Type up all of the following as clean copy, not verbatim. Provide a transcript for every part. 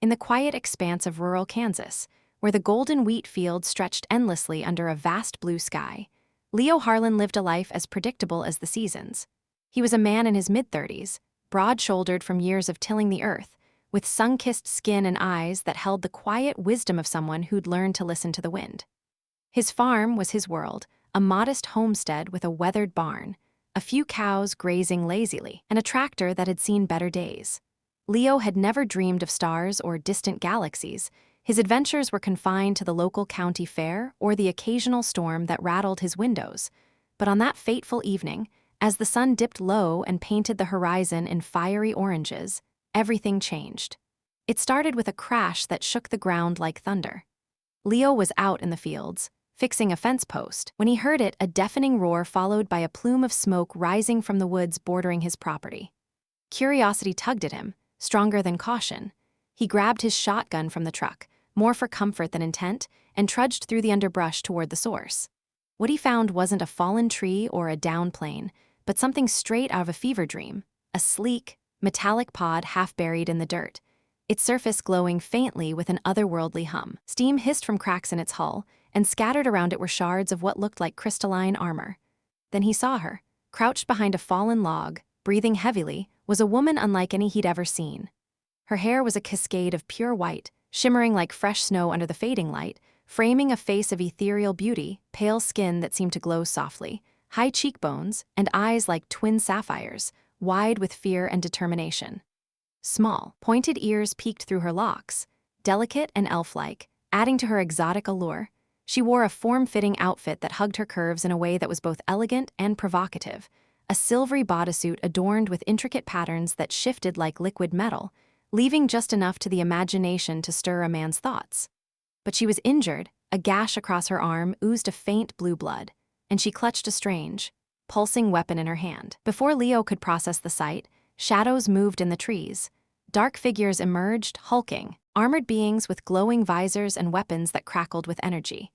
in the quiet expanse of rural Kansas, where the golden wheat field stretched endlessly under a vast blue sky. Leo Harlan lived a life as predictable as the seasons. He was a man in his mid-30s, broad-shouldered from years of tilling the earth, with sun-kissed skin and eyes that held the quiet wisdom of someone who'd learned to listen to the wind. His farm was his world, a modest homestead with a weathered barn, a few cows grazing lazily, and a tractor that had seen better days. Leo had never dreamed of stars or distant galaxies. His adventures were confined to the local county fair or the occasional storm that rattled his windows. But on that fateful evening, as the sun dipped low and painted the horizon in fiery oranges, everything changed. It started with a crash that shook the ground like thunder. Leo was out in the fields, fixing a fence post, when he heard it, a deafening roar followed by a plume of smoke rising from the woods bordering his property. Curiosity tugged at him, stronger than caution. He grabbed his shotgun from the truck, more for comfort than intent, and trudged through the underbrush toward the source. What he found wasn't a fallen tree or a downed plane, but something straight out of a fever dream, a sleek, metallic pod half buried in the dirt, its surface glowing faintly with an otherworldly hum. Steam hissed from cracks in its hull, and scattered around it were shards of what looked like crystalline armor. Then he saw her. Crouched behind a fallen log, breathing heavily, was a woman unlike any he'd ever seen. Her hair was a cascade of pure white, shimmering like fresh snow under the fading light, framing a face of ethereal beauty, pale skin that seemed to glow softly, high cheekbones, and eyes like twin sapphires, wide with fear and determination. Small, pointed ears peeked through her locks, delicate and elf-like, adding to her exotic allure. She wore a form-fitting outfit that hugged her curves in a way that was both elegant and provocative, a silvery bodysuit adorned with intricate patterns that shifted like liquid metal, leaving just enough to the imagination to stir a man's thoughts. But she was injured, a gash across her arm oozed a faint blue blood, and she clutched a strange, pulsing weapon in her hand. Before Leo could process the sight, shadows moved in the trees. Dark figures emerged, hulking, armored beings with glowing visors and weapons that crackled with energy.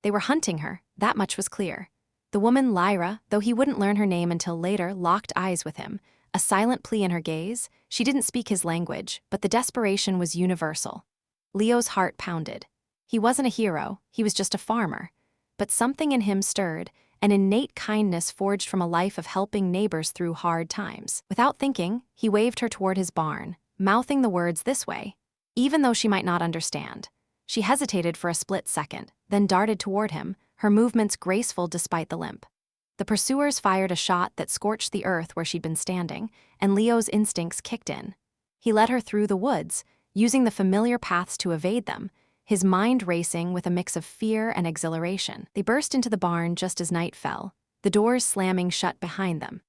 They were hunting her, that much was clear. The woman Lyra, though he wouldn't learn her name until later, locked eyes with him, a silent plea in her gaze. She didn't speak his language, but the desperation was universal. Leo's heart pounded. He wasn't a hero, he was just a farmer. But something in him stirred, an innate kindness forged from a life of helping neighbors through hard times. Without thinking, he waved her toward his barn, mouthing the words this way, even though she might not understand. She hesitated for a split second, then darted toward him, her movements graceful despite the limp. The pursuers fired a shot that scorched the earth where she'd been standing, and Leo's instincts kicked in. He led her through the woods, using the familiar paths to evade them, his mind racing with a mix of fear and exhilaration. They burst into the barn just as night fell, the doors slamming shut behind them.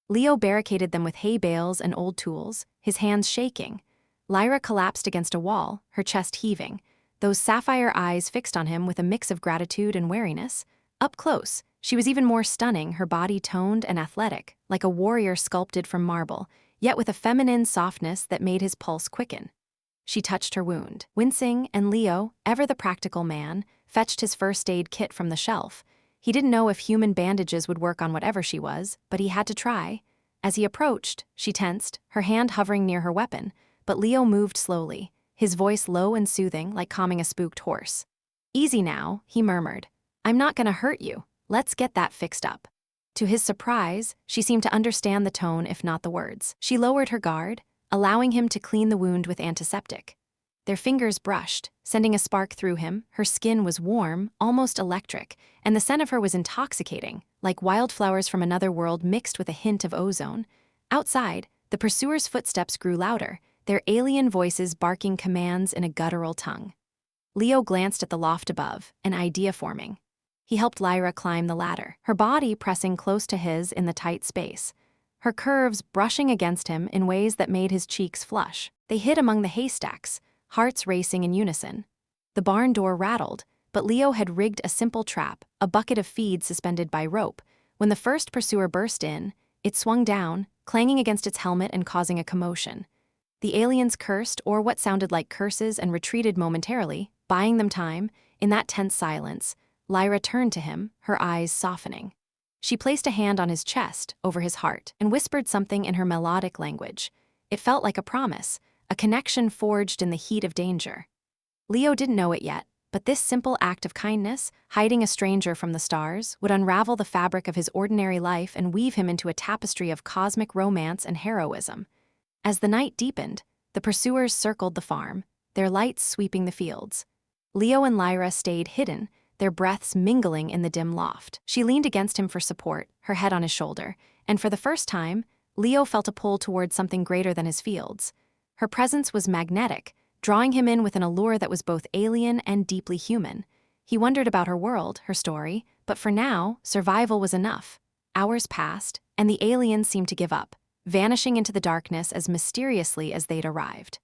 Leo barricaded them with hay bales and old tools, his hands shaking. Lyra collapsed against a wall, her chest heaving, those sapphire eyes fixed on him with a mix of gratitude and wariness. Up close, she was even more stunning, her body toned and athletic, like a warrior sculpted from marble, yet with a feminine softness that made his pulse quicken. She touched her wound, wincing, and Leo, ever the practical man, fetched his first aid kit from the shelf. He didn't know if human bandages would work on whatever she was, but he had to try. As he approached, she tensed, her hand hovering near her weapon, but Leo moved slowly, his voice low and soothing like calming a spooked horse. "Easy now," he murmured. "I'm not gonna hurt you. Let's get that fixed up." To his surprise, she seemed to understand the tone if not the words. She lowered her guard, allowing him to clean the wound with antiseptic. Their fingers brushed, sending a spark through him. Her skin was warm, almost electric, and the scent of her was intoxicating, like wildflowers from another world mixed with a hint of ozone. Outside, the pursuers' footsteps grew louder, their alien voices barking commands in a guttural tongue. Leo glanced at the loft above, an idea forming. He helped Lyra climb the ladder, her body pressing close to his in the tight space, her curves brushing against him in ways that made his cheeks flush. They hid among the haystacks, hearts racing in unison. The barn door rattled, but Leo had rigged a simple trap, a bucket of feed suspended by rope. When the first pursuer burst in, it swung down, clanging against its helmet and causing a commotion. The aliens cursed, or what sounded like curses, and retreated momentarily, buying them time. In that tense silence, Lyra turned to him, her eyes softening. She placed a hand on his chest, over his heart, and whispered something in her melodic language. It felt like a promise, a connection forged in the heat of danger. Leo didn't know it yet, but this simple act of kindness, hiding a stranger from the stars, would unravel the fabric of his ordinary life and weave him into a tapestry of cosmic romance and heroism. As the night deepened, the pursuers circled the farm, their lights sweeping the fields. Leo and Lyra stayed hidden, their breaths mingling in the dim loft. She leaned against him for support, her head on his shoulder, and for the first time, Leo felt a pull toward something greater than his fields. Her presence was magnetic, drawing him in with an allure that was both alien and deeply human. He wondered about her world, her story, but for now, survival was enough. Hours passed, and the aliens seemed to give up, vanishing into the darkness as mysteriously as they'd arrived.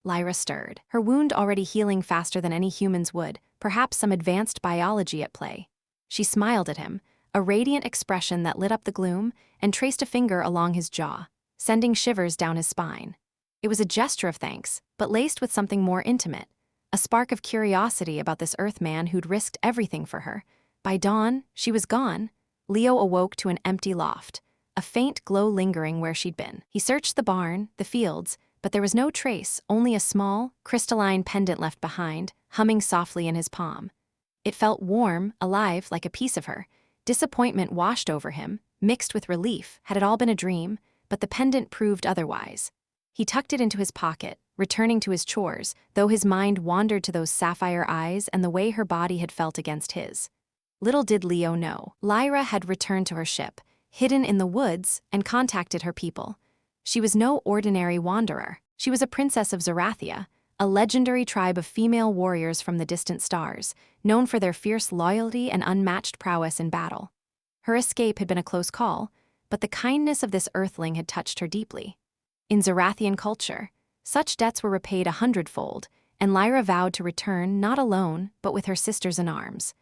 Lyra stirred, her wound already healing faster than any humans would, perhaps some advanced biology at play. She smiled at him, a radiant expression that lit up the gloom, and traced a finger along his jaw, sending shivers down his spine. It was a gesture of thanks, but laced with something more intimate, a spark of curiosity about this Earthman who'd risked everything for her. By dawn, she was gone. Leo awoke to an empty loft, a faint glow lingering where she'd been. He searched the barn, the fields, but there was no trace, only a small, crystalline pendant left behind, humming softly in his palm. It felt warm, alive, like a piece of her. Disappointment washed over him, mixed with relief. Had it all been a dream? But the pendant proved otherwise. He tucked it into his pocket, returning to his chores, though his mind wandered to those sapphire eyes and the way her body had felt against his. Little did Leo know, Lyra had returned to her ship, hidden in the woods, and contacted her people. She was no ordinary wanderer. She was a princess of Zerathia, a legendary tribe of female warriors from the distant stars, known for their fierce loyalty and unmatched prowess in battle. Her escape had been a close call, but the kindness of this Earthling had touched her deeply. In Zerathian culture, such debts were repaid 100-fold, and Lyra vowed to return not alone, but with her sisters in arms.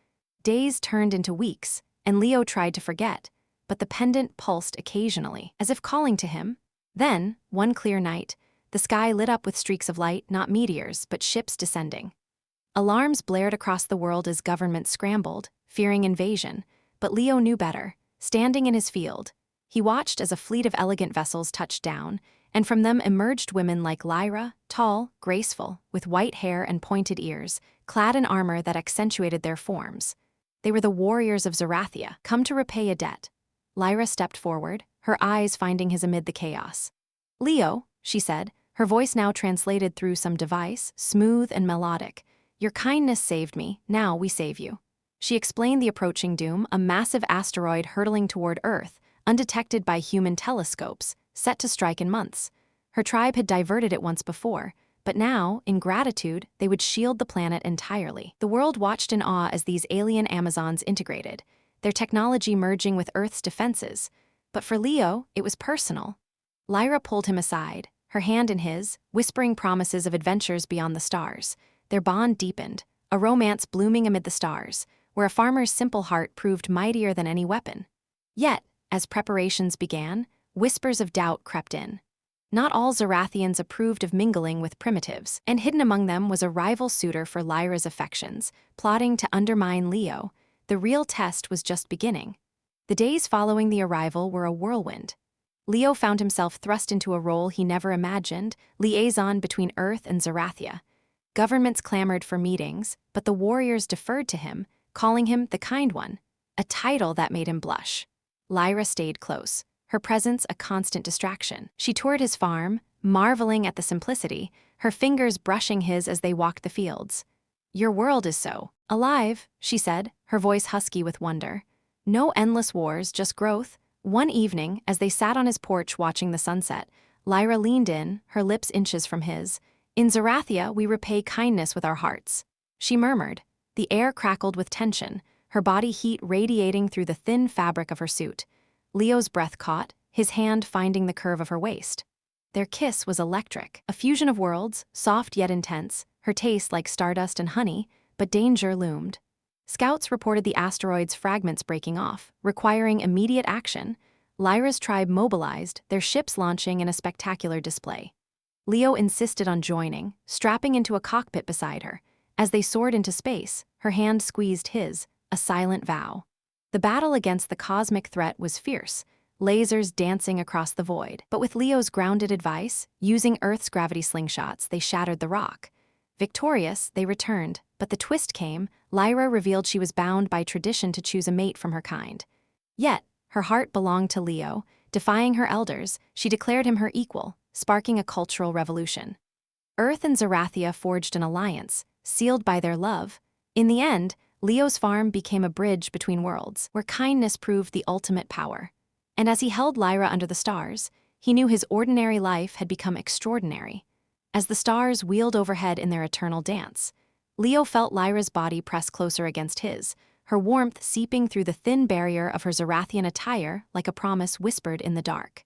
Days turned into weeks, and Leo tried to forget, but the pendant pulsed occasionally, as if calling to him. Then, one clear night, the sky lit up with streaks of light, not meteors, but ships descending. Alarms blared across the world as governments scrambled, fearing invasion, but Leo knew better. Standing in his field, he watched as a fleet of elegant vessels touched down, and from them emerged women like Lyra, tall, graceful, with white hair and pointed ears, clad in armor that accentuated their forms. They were the warriors of Zerathia, come to repay a debt. Lyra stepped forward, her eyes finding his amid the chaos. "Leo," she said, her voice now translated through some device, smooth and melodic. "Your kindness saved me, now we save you." She explained the approaching doom, a massive asteroid hurtling toward Earth, undetected by human telescopes, set to strike in months. Her tribe had diverted it once before, but now, in gratitude, they would shield the planet entirely. The world watched in awe as these alien Amazons integrated, their technology merging with Earth's defenses. But for Leo, it was personal. Lyra pulled him aside, her hand in his, whispering promises of adventures beyond the stars. Their bond deepened, a romance blooming amid the stars, where a farmer's simple heart proved mightier than any weapon. Yet, as preparations began, whispers of doubt crept in. Not all Zerathians approved of mingling with primitives, and hidden among them was a rival suitor for Lyra's affections, plotting to undermine Leo. The real test was just beginning. The days following the arrival were a whirlwind. Leo found himself thrust into a role he never imagined, liaison between Earth and Zerathia. Governments clamored for meetings, but the warriors deferred to him, calling him the Kind One, a title that made him blush. Lyra stayed close, her presence a constant distraction. She toured his farm, marveling at the simplicity, her fingers brushing his as they walked the fields. "Your world is so alive," she said, her voice husky with wonder. "No endless wars, just growth." One evening, as they sat on his porch watching the sunset, Lyra leaned in, her lips inches from his. "In Zerathia, we repay kindness with our hearts," she murmured. The air crackled with tension, her body heat radiating through the thin fabric of her suit. Leo's breath caught, his hand finding the curve of her waist. Their kiss was electric, a fusion of worlds, soft yet intense, her taste like stardust and honey, but danger loomed. Scouts reported the asteroid's fragments breaking off, requiring immediate action. Lyra's tribe mobilized, their ships launching in a spectacular display. Leo insisted on joining, strapping into a cockpit beside her. As they soared into space, her hand squeezed his, a silent vow. The battle against the cosmic threat was fierce. lasers dancing across the void. But with Leo's grounded advice, using Earth's gravity slingshots, they shattered the rock. Victorious, they returned, but the twist came. Lyra revealed she was bound by tradition to choose a mate from her kind. Yet, her heart belonged to Leo. Defying her elders, she declared him her equal, sparking a cultural revolution. Earth and Zerathia forged an alliance, sealed by their love. In the end, Leo's farm became a bridge between worlds, where kindness proved the ultimate power. And as he held Lyra under the stars, he knew his ordinary life had become extraordinary. As the stars wheeled overhead in their eternal dance, Leo felt Lyra's body press closer against his, her warmth seeping through the thin barrier of her Zerathian attire like a promise whispered in the dark.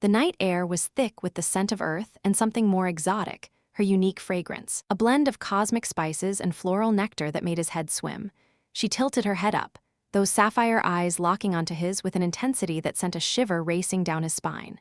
The night air was thick with the scent of Earth and something more exotic, her unique fragrance, a blend of cosmic spices and floral nectar that made his head swim. She tilted her head up, those sapphire eyes locking onto his with an intensity that sent a shiver racing down his spine.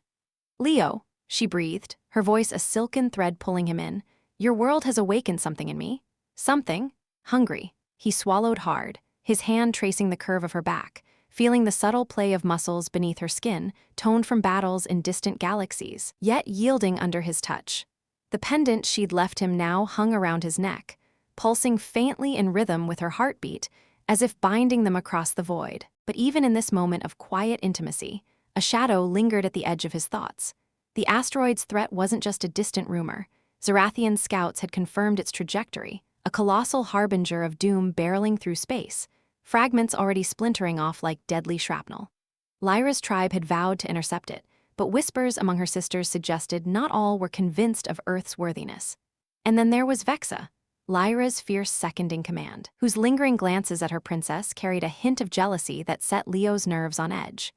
"Leo," she breathed, her voice a silken thread pulling him in, "your world has awakened something in me. Something. Hungry." He swallowed hard, his hand tracing the curve of her back, feeling the subtle play of muscles beneath her skin, toned from battles in distant galaxies, yet yielding under his touch. The pendant she'd left him now hung around his neck, pulsing faintly in rhythm with her heartbeat, as if binding them across the void. But even in this moment of quiet intimacy, a shadow lingered at the edge of his thoughts. The asteroid's threat wasn't just a distant rumor. Zerathian scouts had confirmed its trajectory, a colossal harbinger of doom barreling through space, fragments already splintering off like deadly shrapnel. Lyra's tribe had vowed to intercept it, but whispers among her sisters suggested not all were convinced of Earth's worthiness. And then there was Vexa, Lyra's fierce second-in-command, whose lingering glances at her princess carried a hint of jealousy that set Leo's nerves on edge.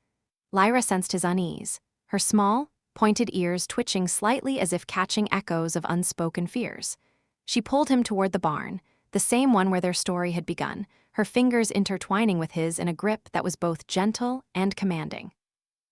Lyra sensed his unease, her small, pointed ears twitching slightly as if catching echoes of unspoken fears. She pulled him toward the barn, the same one where their story had begun, her fingers intertwining with his in a grip that was both gentle and commanding.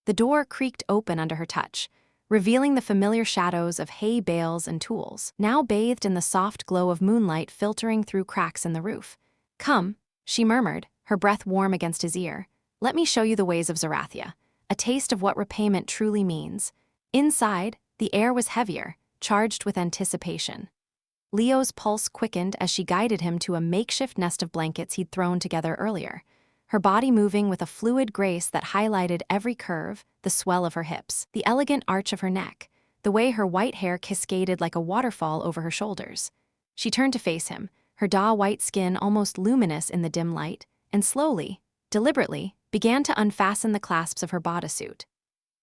The door creaked open under her touch, revealing the familiar shadows of hay bales and tools, now bathed in the soft glow of moonlight filtering through cracks in the roof. "Come," she murmured, her breath warm against his ear. "Let me show you the ways of Zerathia, a taste of what repayment truly means." Inside, the air was heavier, charged with anticipation. Leo's pulse quickened as she guided him to a makeshift nest of blankets he'd thrown together earlier, her body moving with a fluid grace that highlighted every curve, the swell of her hips, the elegant arch of her neck, the way her white hair cascaded like a waterfall over her shoulders. She turned to face him, her daw-white skin almost luminous in the dim light, and slowly, deliberately, began to unfasten the clasps of her bodysuit.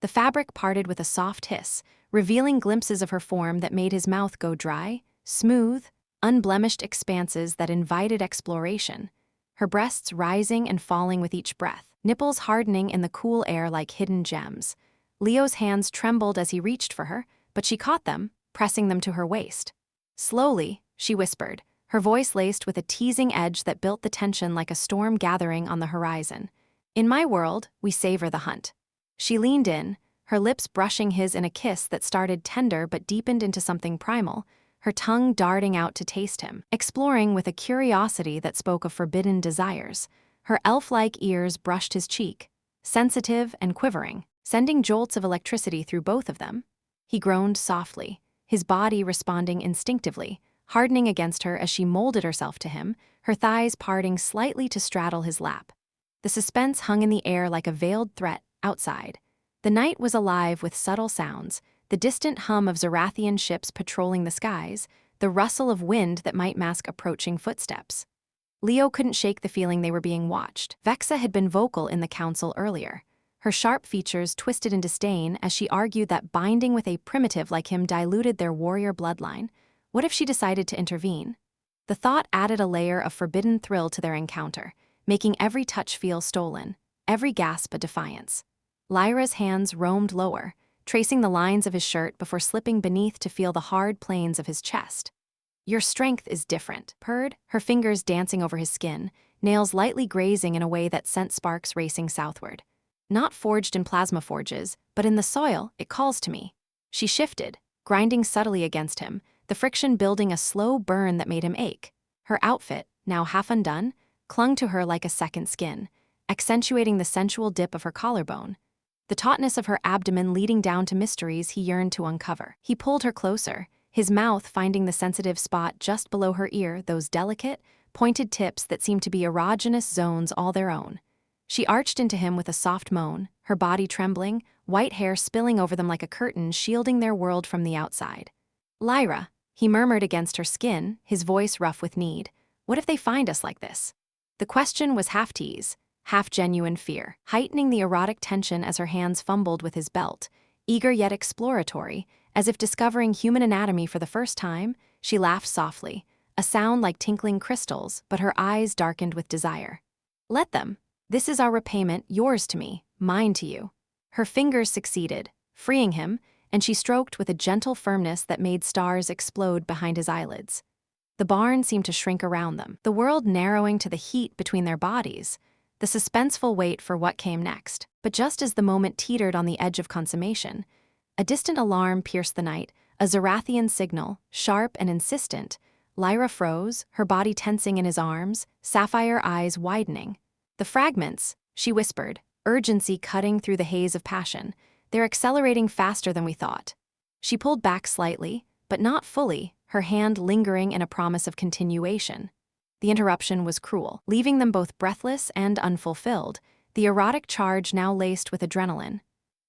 The fabric parted with a soft hiss, revealing glimpses of her form that made his mouth go dry, smooth, unblemished expanses that invited exploration, her breasts rising and falling with each breath, nipples hardening in the cool air like hidden gems. Leo's hands trembled as he reached for her, but she caught them, pressing them to her waist. "Slowly," she whispered, her voice laced with a teasing edge that built the tension like a storm gathering on the horizon. "In my world, we savor the hunt." She leaned in, her lips brushing his in a kiss that started tender but deepened into something primal, her tongue darting out to taste him, exploring with a curiosity that spoke of forbidden desires. Her elf-like ears brushed his cheek, sensitive and quivering, sending jolts of electricity through both of them. He groaned softly, his body responding instinctively, hardening against her as she molded herself to him, her thighs parting slightly to straddle his lap. The suspense hung in the air like a veiled threat outside. The night was alive with subtle sounds, the distant hum of Zerathian ships patrolling the skies, the rustle of wind that might mask approaching footsteps. Leo couldn't shake the feeling they were being watched. Vexa had been vocal in the council earlier, her sharp features twisted in disdain as she argued that binding with a primitive like him diluted their warrior bloodline. What if she decided to intervene? The thought added a layer of forbidden thrill to their encounter, making every touch feel stolen, every gasp a defiance. Lyra's hands roamed lower, tracing the lines of his shirt before slipping beneath to feel the hard planes of his chest. "Your strength is different," purred, her fingers dancing over his skin, nails lightly grazing in a way that sent sparks racing southward. "Not forged in plasma forges, but in the soil, it calls to me." She shifted, grinding subtly against him, the friction building a slow burn that made him ache. Her outfit, now half undone, clung to her like a second skin, accentuating the sensual dip of her collarbone. the tautness of her abdomen leading down to mysteries he yearned to uncover. He pulled her closer, his mouth finding the sensitive spot just below her ear, those delicate, pointed tips that seemed to be erogenous zones all their own. She arched into him with a soft moan, her body trembling, white hair spilling over them like a curtain shielding their world from the outside. "Lyra," he murmured against her skin, his voice rough with need. "What if they find us like this?" The question was half tease, half genuine fear, heightening the erotic tension as her hands fumbled with his belt. Eager yet exploratory, as if discovering human anatomy for the first time, she laughed softly, a sound like tinkling crystals, but her eyes darkened with desire. "Let them. This is our repayment, yours to me, mine to you." Her fingers succeeded, freeing him, and she stroked with a gentle firmness that made stars explode behind his eyelids. The barn seemed to shrink around them, the world narrowing to the heat between their bodies, the suspenseful wait for what came next. But just as the moment teetered on the edge of consummation, a distant alarm pierced the night, a Zarathian signal, sharp and insistent. Lyra froze, her body tensing in his arms, sapphire eyes widening. "The fragments," she whispered, urgency cutting through the haze of passion. "They're accelerating faster than we thought." She pulled back slightly, but not fully, her hand lingering in a promise of continuation. The interruption was cruel, leaving them both breathless and unfulfilled, the erotic charge now laced with adrenaline.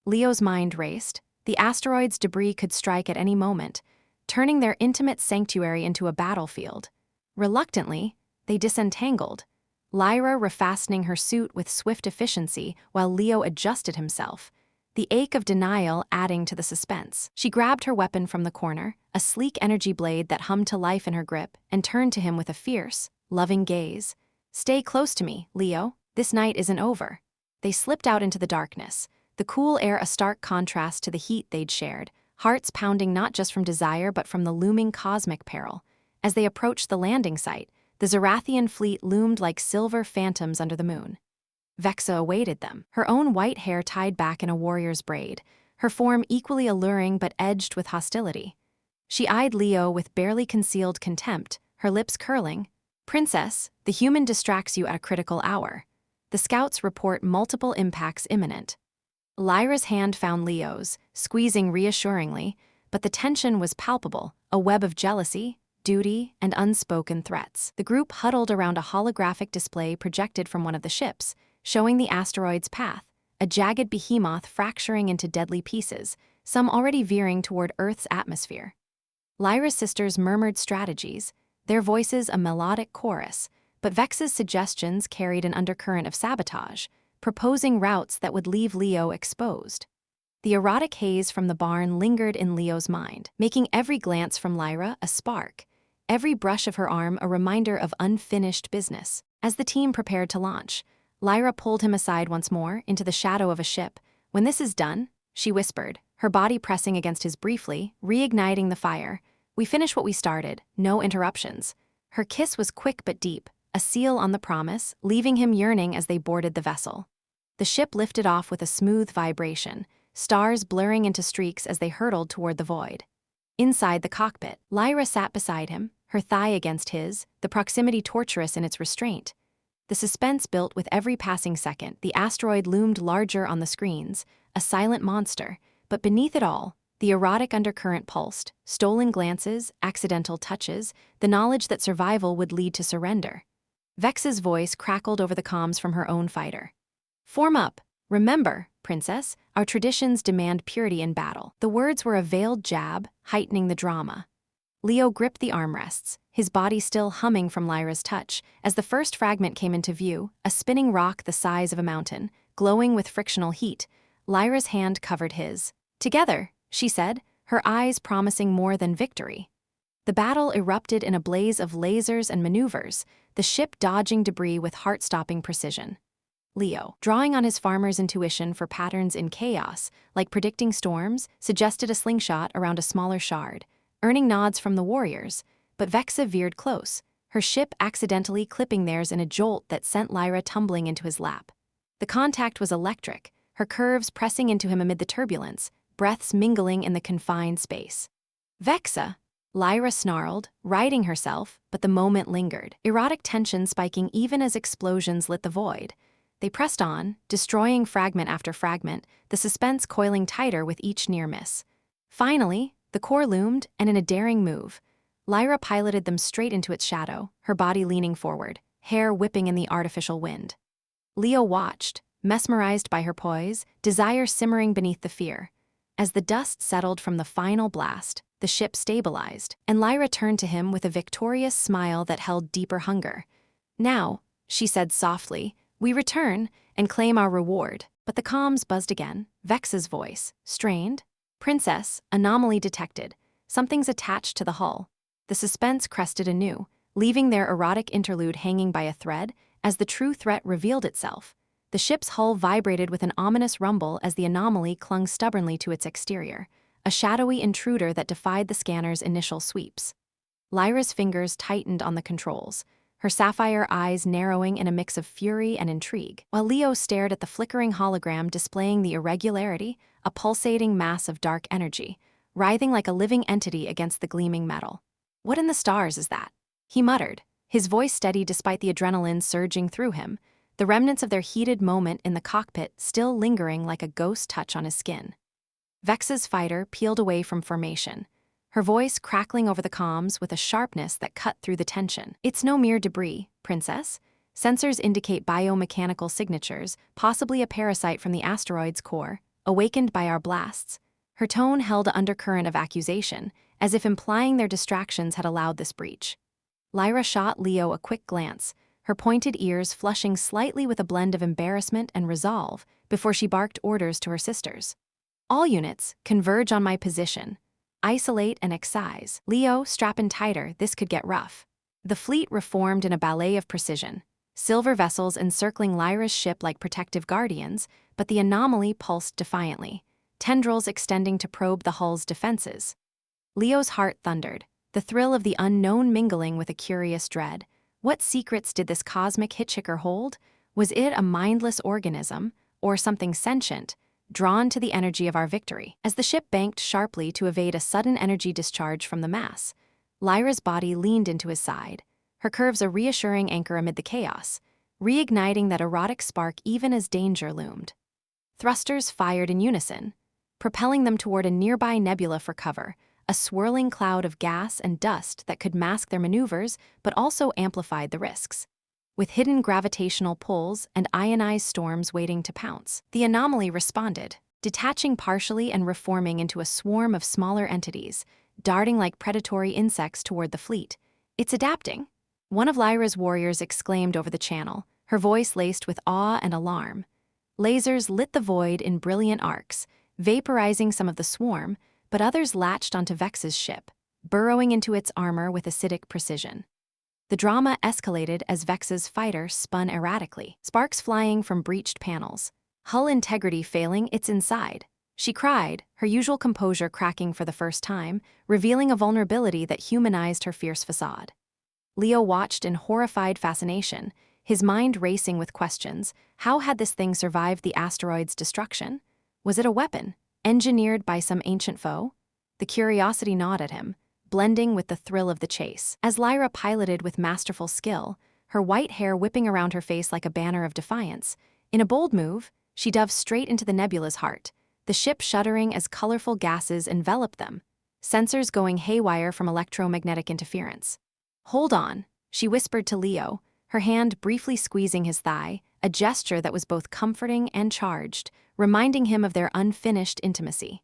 Leo's mind raced. The asteroid's debris could strike at any moment, turning their intimate sanctuary into a battlefield. Reluctantly, they disentangled, Lyra refastening her suit with swift efficiency while Leo adjusted himself, the ache of denial adding to the suspense. She grabbed her weapon from the corner, a sleek energy blade that hummed to life in her grip, and turned to him with a fierce, loving gaze. "Stay close to me, Leo. This night isn't over." They slipped out into the darkness, the cool air a stark contrast to the heat they'd shared, hearts pounding not just from desire but from the looming cosmic peril. As they approached the landing site, the Zarathian fleet loomed like silver phantoms under the moon. Vexa awaited them, her own white hair tied back in a warrior's braid, her form equally alluring but edged with hostility. She eyed Leo with barely concealed contempt, her lips curling. "Princess, the human distracts you at a critical hour. The scouts report multiple impacts imminent." Lyra's hand found Leo's, squeezing reassuringly, but the tension was palpable, a web of jealousy, duty, and unspoken threats. The group huddled around a holographic display projected from one of the ships, showing the asteroid's path, a jagged behemoth fracturing into deadly pieces, some already veering toward Earth's atmosphere. Lyra's sisters murmured strategies, their voices a melodic chorus, but Vex's suggestions carried an undercurrent of sabotage, proposing routes that would leave Leo exposed. The erotic haze from the barn lingered in Leo's mind, making every glance from Lyra a spark, every brush of her arm a reminder of unfinished business. As the team prepared to launch, Lyra pulled him aside once more into the shadow of a ship. "When this is done," she whispered, her body pressing against his briefly, reigniting the fire, "we finish what we started, no interruptions." Her kiss was quick but deep, a seal on the promise, leaving him yearning as they boarded the vessel. The ship lifted off with a smooth vibration, stars blurring into streaks as they hurtled toward the void. Inside the cockpit, Lyra sat beside him, her thigh against his, the proximity torturous in its restraint. The suspense built with every passing second. The asteroid loomed larger on the screens, a silent monster, but beneath it all, the erotic undercurrent pulsed, stolen glances, accidental touches, the knowledge that survival would lead to surrender. Vex's voice crackled over the comms from her own fighter. "Form up. Remember, Princess, our traditions demand purity in battle." The words were a veiled jab, heightening the drama. Leo gripped the armrests, his body still humming from Lyra's touch, as the first fragment came into view, a spinning rock the size of a mountain, glowing with frictional heat. Lyra's hand covered his. "Together," she said, her eyes promising more than victory. The battle erupted in a blaze of lasers and maneuvers, the ship dodging debris with heart-stopping precision. Leo, drawing on his farmer's intuition for patterns in chaos, like predicting storms, suggested a slingshot around a smaller shard, earning nods from the warriors, but Vexa veered close, her ship accidentally clipping theirs in a jolt that sent Lyra tumbling into his lap. The contact was electric, her curves pressing into him amid the turbulence, breaths mingling in the confined space. "Vexa!" Lyra snarled, righting herself, but the moment lingered, erotic tension spiking even as explosions lit the void. They pressed on, destroying fragment after fragment, the suspense coiling tighter with each near miss. Finally, the core loomed, and in a daring move, Lyra piloted them straight into its shadow, her body leaning forward, hair whipping in the artificial wind. Leo watched, mesmerized by her poise, desire simmering beneath the fear. As the dust settled from the final blast, the ship stabilized, and Lyra turned to him with a victorious smile that held deeper hunger. "Now," she said softly, "we return and claim our reward." But the comms buzzed again, Vex's voice, strained. "Princess, anomaly detected. Something's attached to the hull." The suspense crested anew, leaving their erotic interlude hanging by a thread as the true threat revealed itself. The ship's hull vibrated with an ominous rumble as the anomaly clung stubbornly to its exterior, a shadowy intruder that defied the scanner's initial sweeps. Lyra's fingers tightened on the controls, her sapphire eyes narrowing in a mix of fury and intrigue, while Leo stared at the flickering hologram displaying the irregularity, a pulsating mass of dark energy, writhing like a living entity against the gleaming metal. "What in the stars is that?" he muttered, his voice steady despite the adrenaline surging through him, the remnants of their heated moment in the cockpit still lingering like a ghost touch on his skin. Vex's fighter peeled away from formation, her voice crackling over the comms with a sharpness that cut through the tension. "It's no mere debris, Princess. Sensors indicate biomechanical signatures, possibly a parasite from the asteroid's core, awakened by our blasts." Her tone held an undercurrent of accusation, as if implying their distractions had allowed this breach. Lyra shot Leo a quick glance, her pointed ears flushing slightly with a blend of embarrassment and resolve before she barked orders to her sisters. "All units, converge on my position. Isolate and excise. Leo, strap in tighter, this could get rough." The fleet reformed in a ballet of precision, silver vessels encircling Lyra's ship like protective guardians, but the anomaly pulsed defiantly, tendrils extending to probe the hull's defenses. Leo's heart thundered, the thrill of the unknown mingling with a curious dread. What secrets did this cosmic hitchhiker hold? Was it a mindless organism, or something sentient, drawn to the energy of our victory? As the ship banked sharply to evade a sudden energy discharge from the mass, Lyra's body leaned into his side, her curves a reassuring anchor amid the chaos, reigniting that erotic spark even as danger loomed. Thrusters fired in unison, propelling them toward a nearby nebula for cover, a swirling cloud of gas and dust that could mask their maneuvers but also amplified the risks. With hidden gravitational pulls and ionized storms waiting to pounce, the anomaly responded, detaching partially and reforming into a swarm of smaller entities, darting like predatory insects toward the fleet. "It's adapting," one of Lyra's warriors exclaimed over the channel, her voice laced with awe and alarm. Lasers lit the void in brilliant arcs, vaporizing some of the swarm, but others latched onto Vex's ship, burrowing into its armor with acidic precision. The drama escalated as Vex's fighter spun erratically, sparks flying from breached panels, hull integrity failing its inside. She cried, her usual composure cracking for the first time, revealing a vulnerability that humanized her fierce facade. Leo watched in horrified fascination, his mind racing with questions. How had this thing survived the asteroid's destruction? Was it a weapon, engineered by some ancient foe? The curiosity gnawed at him, blending with the thrill of the chase. As Lyra piloted with masterful skill, her white hair whipping around her face like a banner of defiance, in a bold move, she dove straight into the nebula's heart, the ship shuddering as colorful gases enveloped them, sensors going haywire from electromagnetic interference. "Hold on," she whispered to Leo, her hand briefly squeezing his thigh, a gesture that was both comforting and charged, reminding him of their unfinished intimacy.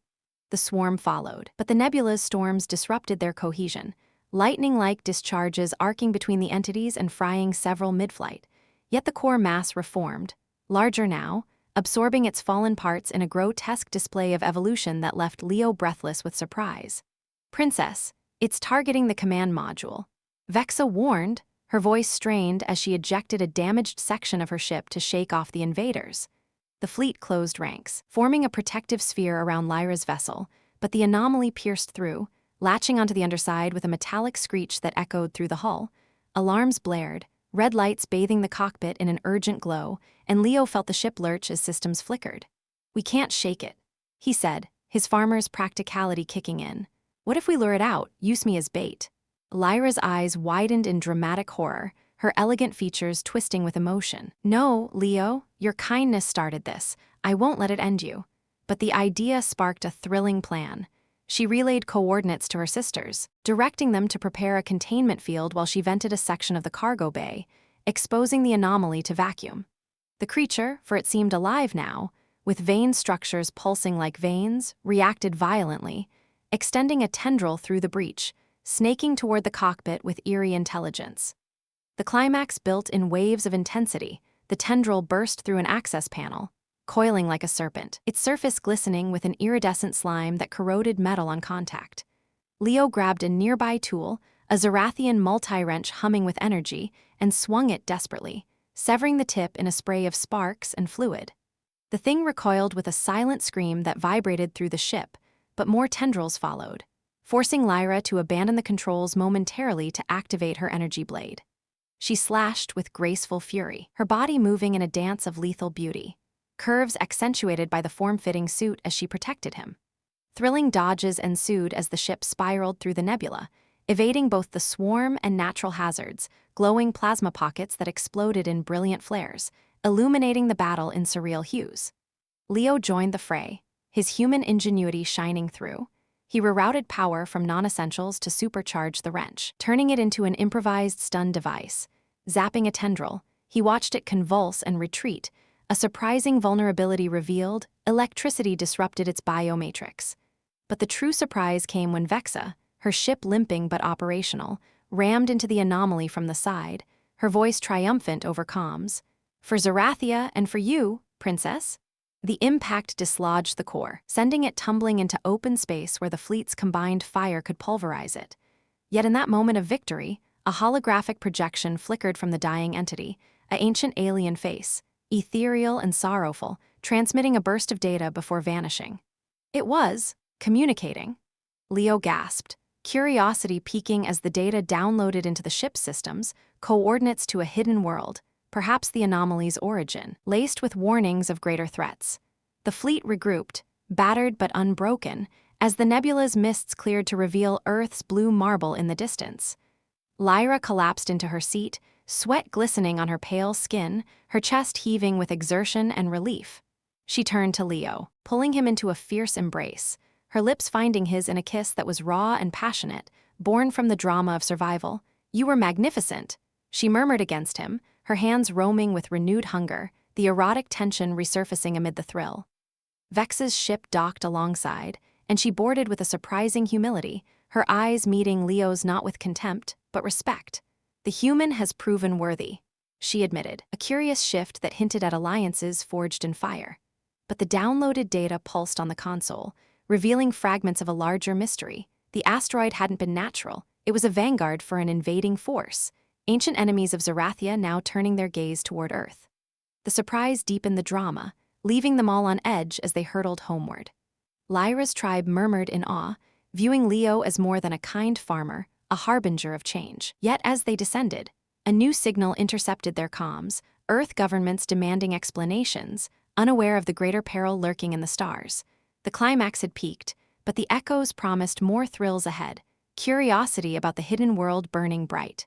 The swarm followed, but the nebula's storms disrupted their cohesion, lightning-like discharges arcing between the entities and frying several mid-flight. Yet the core mass reformed, larger now, absorbing its fallen parts in a grotesque display of evolution that left Leo breathless with surprise. "Princess, it's targeting the command module," Vexa warned, her voice strained as she ejected a damaged section of her ship to shake off the invaders. The fleet closed ranks, forming a protective sphere around Lyra's vessel, but the anomaly pierced through, latching onto the underside with a metallic screech that echoed through the hull. Alarms blared, red lights bathing the cockpit in an urgent glow, and Leo felt the ship lurch as systems flickered. "We can't shake it," he said, his farmer's practicality kicking in. "What if we lure it out, use me as bait?" Lyra's eyes widened in dramatic horror, her elegant features twisting with emotion. "No, Leo, your kindness started this. I won't let it end you." But the idea sparked a thrilling plan. She relayed coordinates to her sisters, directing them to prepare a containment field while she vented a section of the cargo bay, exposing the anomaly to vacuum. The creature, for it seemed alive now, with vein structures pulsing like veins, reacted violently, extending a tendril through the breach, snaking toward the cockpit with eerie intelligence. The climax built in waves of intensity. The tendril burst through an access panel, coiling like a serpent, its surface glistening with an iridescent slime that corroded metal on contact. Leo grabbed a nearby tool, a Zarathian multi-wrench humming with energy, and swung it desperately, severing the tip in a spray of sparks and fluid. The thing recoiled with a silent scream that vibrated through the ship, but more tendrils followed, forcing Lyra to abandon the controls momentarily to activate her energy blade. She slashed with graceful fury, her body moving in a dance of lethal beauty, curves accentuated by the form-fitting suit as she protected him. Thrilling dodges ensued as the ship spiraled through the nebula, evading both the swarm and natural hazards, glowing plasma pockets that exploded in brilliant flares, illuminating the battle in surreal hues. Leo joined the fray, his human ingenuity shining through. He rerouted power from non-essentials to supercharge the wrench, turning it into an improvised stun device. Zapping a tendril, he watched it convulse and retreat. A surprising vulnerability revealed, electricity disrupted its biomatrix. But the true surprise came when Vexa, her ship limping but operational, rammed into the anomaly from the side, her voice triumphant over comms. "For Zarathia and for you, Princess." The impact dislodged the core, sending it tumbling into open space where the fleet's combined fire could pulverize it. Yet in that moment of victory, a holographic projection flickered from the dying entity, an ancient alien face, ethereal and sorrowful, transmitting a burst of data before vanishing. It was communicating. Leo gasped, curiosity peaking as the data downloaded into the ship's systems, coordinates to a hidden world, perhaps the anomaly's origin, laced with warnings of greater threats. The fleet regrouped, battered but unbroken, as the nebula's mists cleared to reveal Earth's blue marble in the distance. Lyra collapsed into her seat, sweat glistening on her pale skin, her chest heaving with exertion and relief. She turned to Leo, pulling him into a fierce embrace, her lips finding his in a kiss that was raw and passionate, born from the drama of survival. "You were magnificent," she murmured against him, her hands roaming with renewed hunger, the erotic tension resurfacing amid the thrill. Vex's ship docked alongside, and she boarded with a surprising humility, her eyes meeting Leo's not with contempt, but respect. "The human has proven worthy," she admitted, a curious shift that hinted at alliances forged in fire. But the downloaded data pulsed on the console, revealing fragments of a larger mystery. The asteroid hadn't been natural, it was a vanguard for an invading force, ancient enemies of Zarathia now turning their gaze toward Earth. The surprise deepened the drama, leaving them all on edge as they hurtled homeward. Lyra's tribe murmured in awe, viewing Leo as more than a kind farmer, a harbinger of change. Yet as they descended, a new signal intercepted their comms, Earth governments demanding explanations, unaware of the greater peril lurking in the stars. The climax had peaked, but the echoes promised more thrills ahead, curiosity about the hidden world burning bright.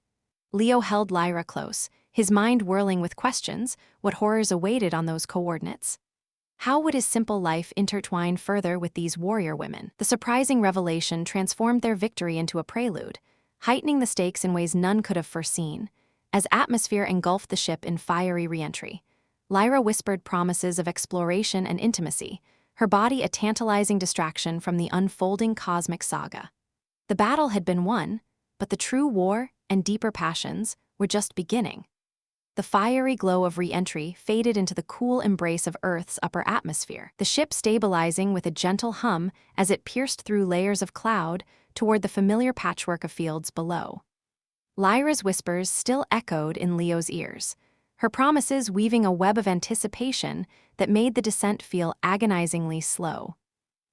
Leo held Lyra close, his mind whirling with questions, what horrors awaited on those coordinates. How would his simple life intertwine further with these warrior women? The surprising revelation transformed their victory into a prelude, heightening the stakes in ways none could have foreseen. As atmosphere engulfed the ship in fiery re-entry, Lyra whispered promises of exploration and intimacy, her body a tantalizing distraction from the unfolding cosmic saga. The battle had been won, but the true war and deeper passions were just beginning. The fiery glow of re-entry faded into the cool embrace of Earth's upper atmosphere, the ship stabilizing with a gentle hum as it pierced through layers of cloud toward the familiar patchwork of fields below. Lyra's whispers still echoed in Leo's ears, her promises weaving a web of anticipation that made the descent feel agonizingly slow.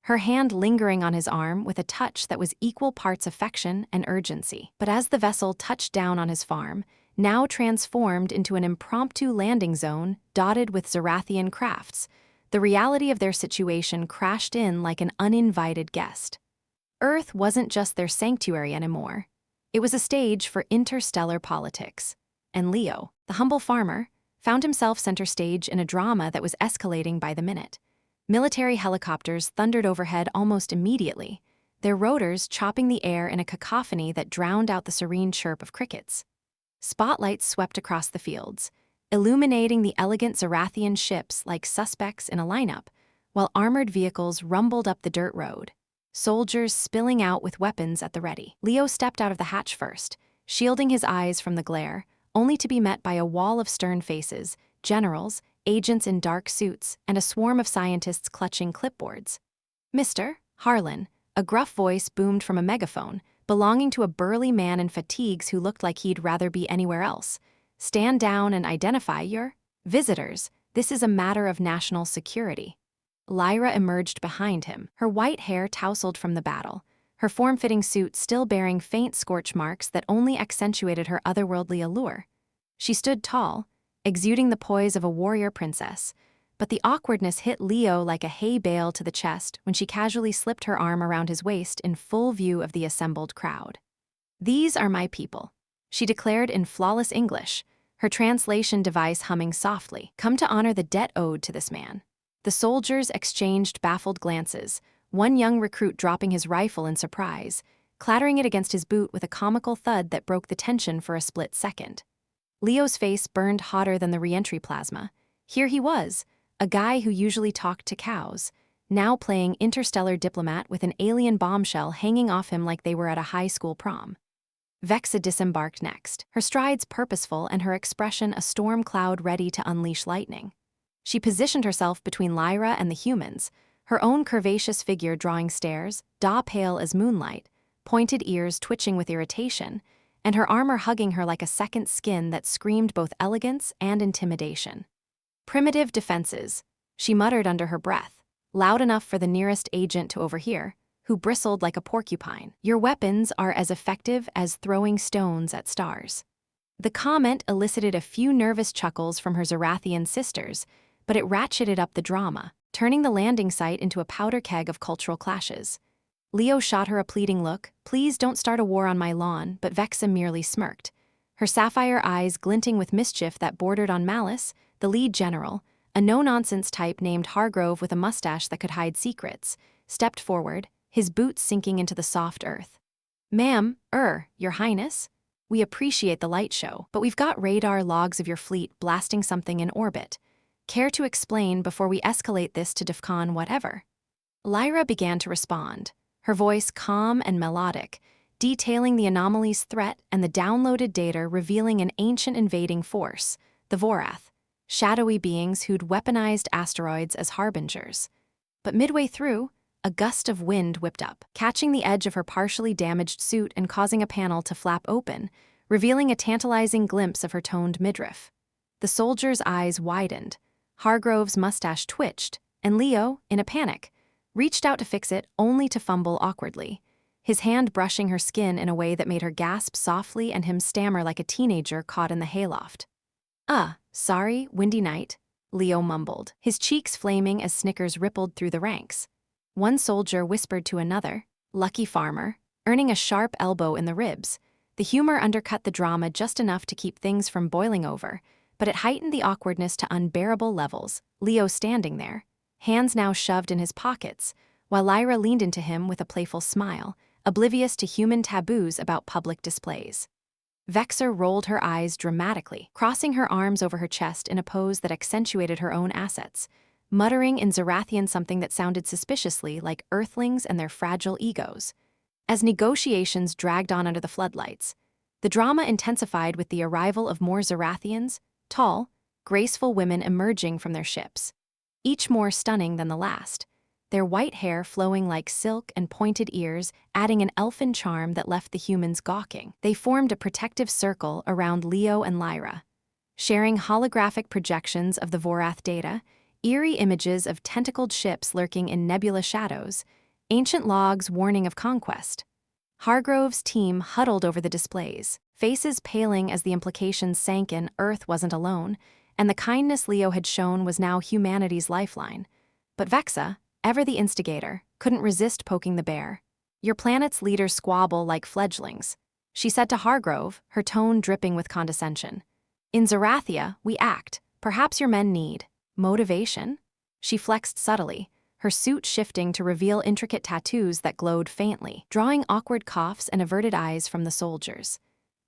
Her hand lingering on his arm with a touch that was equal parts affection and urgency. But as the vessel touched down on his farm, now transformed into an impromptu landing zone dotted with Zarathian crafts, the reality of their situation crashed in like an uninvited guest. Earth wasn't just their sanctuary anymore. It was a stage for interstellar politics. and Leo, the humble farmer, found himself center stage in a drama that was escalating by the minute. Military helicopters thundered overhead almost immediately, their rotors chopping the air in a cacophony that drowned out the serene chirp of crickets. Spotlights swept across the fields, illuminating the elegant Zarathian ships like suspects in a lineup, while armored vehicles rumbled up the dirt road, soldiers spilling out with weapons at the ready. Leo stepped out of the hatch first, shielding his eyes from the glare, only to be met by a wall of stern faces, generals, agents in dark suits, and a swarm of scientists clutching clipboards. "Mr. Harlan," a gruff voice boomed from a megaphone, belonging to a burly man in fatigues who looked like he'd rather be anywhere else. "Stand down and identify your visitors. This is a matter of national security." Lyra emerged behind him, her white hair tousled from the battle, her form-fitting suit still bearing faint scorch marks that only accentuated her otherworldly allure. She stood tall, exuding the poise of a warrior princess, but the awkwardness hit Leo like a hay bale to the chest when she casually slipped her arm around his waist in full view of the assembled crowd. "These are my people," she declared in flawless English, her translation device humming softly. "Come to honor the debt owed to this man." The soldiers exchanged baffled glances, one young recruit dropping his rifle in surprise, clattering it against his boot with a comical thud that broke the tension for a split second. Leo's face burned hotter than the reentry plasma. Here he was, a guy who usually talked to cows, now playing interstellar diplomat with an alien bombshell hanging off him like they were at a high school prom. Vexa disembarked next, her strides purposeful and her expression a storm cloud ready to unleash lightning. She positioned herself between Lyra and the humans, her own curvaceous figure drawing stares, pale as moonlight, pointed ears twitching with irritation, and her armor hugging her like a second skin that screamed both elegance and intimidation. "Primitive defenses," she muttered under her breath, loud enough for the nearest agent to overhear, who bristled like a porcupine. "Your weapons are as effective as throwing stones at stars." The comment elicited a few nervous chuckles from her Zarathian sisters, but it ratcheted up the drama, turning the landing site into a powder keg of cultural clashes. Leo shot her a pleading look, "Please don't start a war on my lawn," but Vexa merely smirked. Her sapphire eyes glinting with mischief that bordered on malice, the lead general, a no-nonsense type named Hargrove with a mustache that could hide secrets, stepped forward, his boots sinking into the soft earth. "Ma'am, Your Highness, we appreciate the light show, but we've got radar logs of your fleet blasting something in orbit. Care to explain before we escalate this to DEFCON whatever?" Lyra began to respond, her voice calm and melodic, detailing the anomaly's threat and the downloaded data revealing an ancient invading force, the Vorath, shadowy beings who'd weaponized asteroids as harbingers. But midway through, a gust of wind whipped up, catching the edge of her partially damaged suit and causing a panel to flap open, revealing a tantalizing glimpse of her toned midriff. The soldier's eyes widened, Hargrove's mustache twitched, and Leo, in a panic, reached out to fix it only to fumble awkwardly, his hand brushing her skin in a way that made her gasp softly and him stammer like a teenager caught in the hayloft. Sorry, windy night," Leo mumbled, his cheeks flaming as snickers rippled through the ranks. One soldier whispered to another, "Lucky farmer," earning a sharp elbow in the ribs. The humor undercut the drama just enough to keep things from boiling over, but it heightened the awkwardness to unbearable levels, Leo standing there, hands now shoved in his pockets, while Lyra leaned into him with a playful smile, oblivious to human taboos about public displays. Vexa rolled her eyes dramatically, crossing her arms over her chest in a pose that accentuated her own assets, muttering in Zarathian something that sounded suspiciously like Earthlings and their fragile egos. As negotiations dragged on under the floodlights, the drama intensified with the arrival of more Zarathians, tall, graceful women emerging from their ships, each more stunning than the last, their white hair flowing like silk and pointed ears adding an elfin charm that left the humans gawking. They formed a protective circle around Leo and Lyra, sharing holographic projections of the Vorath data, eerie images of tentacled ships lurking in nebula shadows, ancient logs warning of conquest. Hargrove's team huddled over the displays, faces paling as the implications sank in Earth wasn't alone, and the kindness Leo had shown was now humanity's lifeline. But Vexa, ever the instigator, couldn't resist poking the bear. "Your planet's leaders squabble like fledglings," she said to Hargrove, her tone dripping with condescension. In Zarathia, we act. Perhaps your men need motivation? She flexed subtly, her suit shifting to reveal intricate tattoos that glowed faintly, drawing awkward coughs and averted eyes from the soldiers.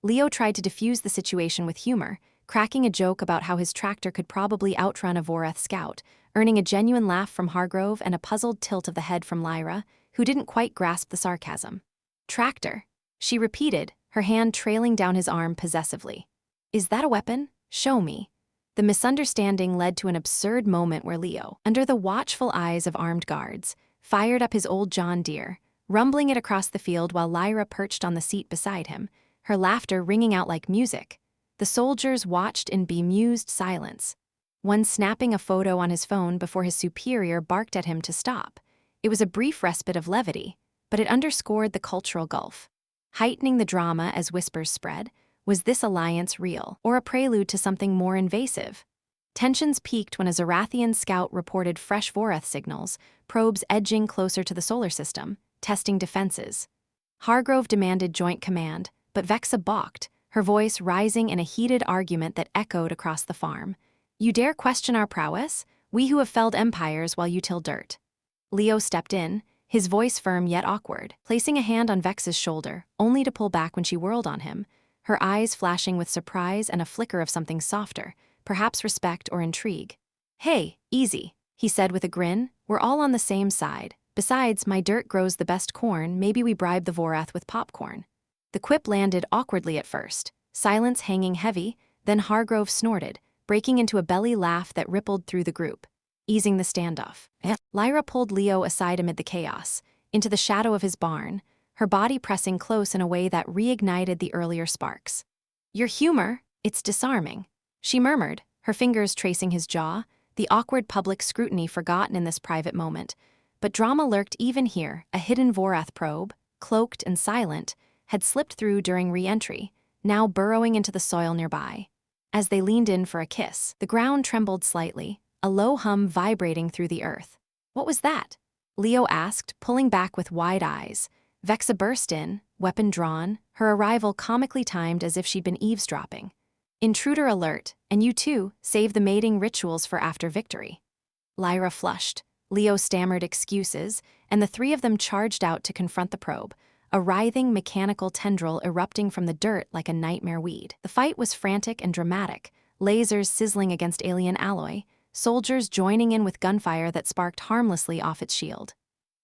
Leo tried to diffuse the situation with humor, cracking a joke about how his tractor could probably outrun a Voreth scout, earning a genuine laugh from Hargrove and a puzzled tilt of the head from Lyra, who didn't quite grasp the sarcasm. Tractor, she repeated, her hand trailing down his arm possessively. Is that a weapon? Show me. The misunderstanding led to an absurd moment where Leo, under the watchful eyes of armed guards, fired up his old John Deere, rumbling it across the field while Lyra perched on the seat beside him, her laughter ringing out like music. The soldiers watched in bemused silence, one snapping a photo on his phone before his superior barked at him to stop. It was a brief respite of levity, but it underscored the cultural gulf, heightening the drama as whispers spread. Was this alliance real, or a prelude to something more invasive? Tensions peaked when a Zarathian scout reported fresh Voreth signals, probes edging closer to the solar system, testing defenses. Hargrove demanded joint command, but Vexa balked, her voice rising in a heated argument that echoed across the farm. You dare question our prowess? We who have felled empires while you till dirt. Leo stepped in, his voice firm yet awkward, placing a hand on Vex's shoulder, only to pull back when she whirled on him, her eyes flashing with surprise and a flicker of something softer, perhaps respect or intrigue. Hey, easy, he said with a grin, we're all on the same side. Besides, my dirt grows the best corn, maybe we bribe the Voreth with popcorn. The quip landed awkwardly at first, silence hanging heavy, then Hargrove snorted, breaking into a belly laugh that rippled through the group, easing the standoff. Lyra pulled Leo aside amid the chaos, into the shadow of his barn, her body pressing close in a way that reignited the earlier sparks. Your humor, it's disarming, she murmured, her fingers tracing his jaw, the awkward public scrutiny forgotten in this private moment. But drama lurked even here. A hidden Voreth probe, cloaked and silent, had slipped through during re-entry, now burrowing into the soil nearby. As they leaned in for a kiss, the ground trembled slightly, a low hum vibrating through the earth. What was that? Leo asked, pulling back with wide eyes. Vexa burst in, weapon drawn, her arrival comically timed as if she'd been eavesdropping. Intruder alert, and you too, save the mating rituals for after victory. Lyra flushed, Leo stammered excuses, and the three of them charged out to confront the probe, a writhing mechanical tendril erupting from the dirt like a nightmare weed. The fight was frantic and dramatic, lasers sizzling against alien alloy, soldiers joining in with gunfire that sparked harmlessly off its shield.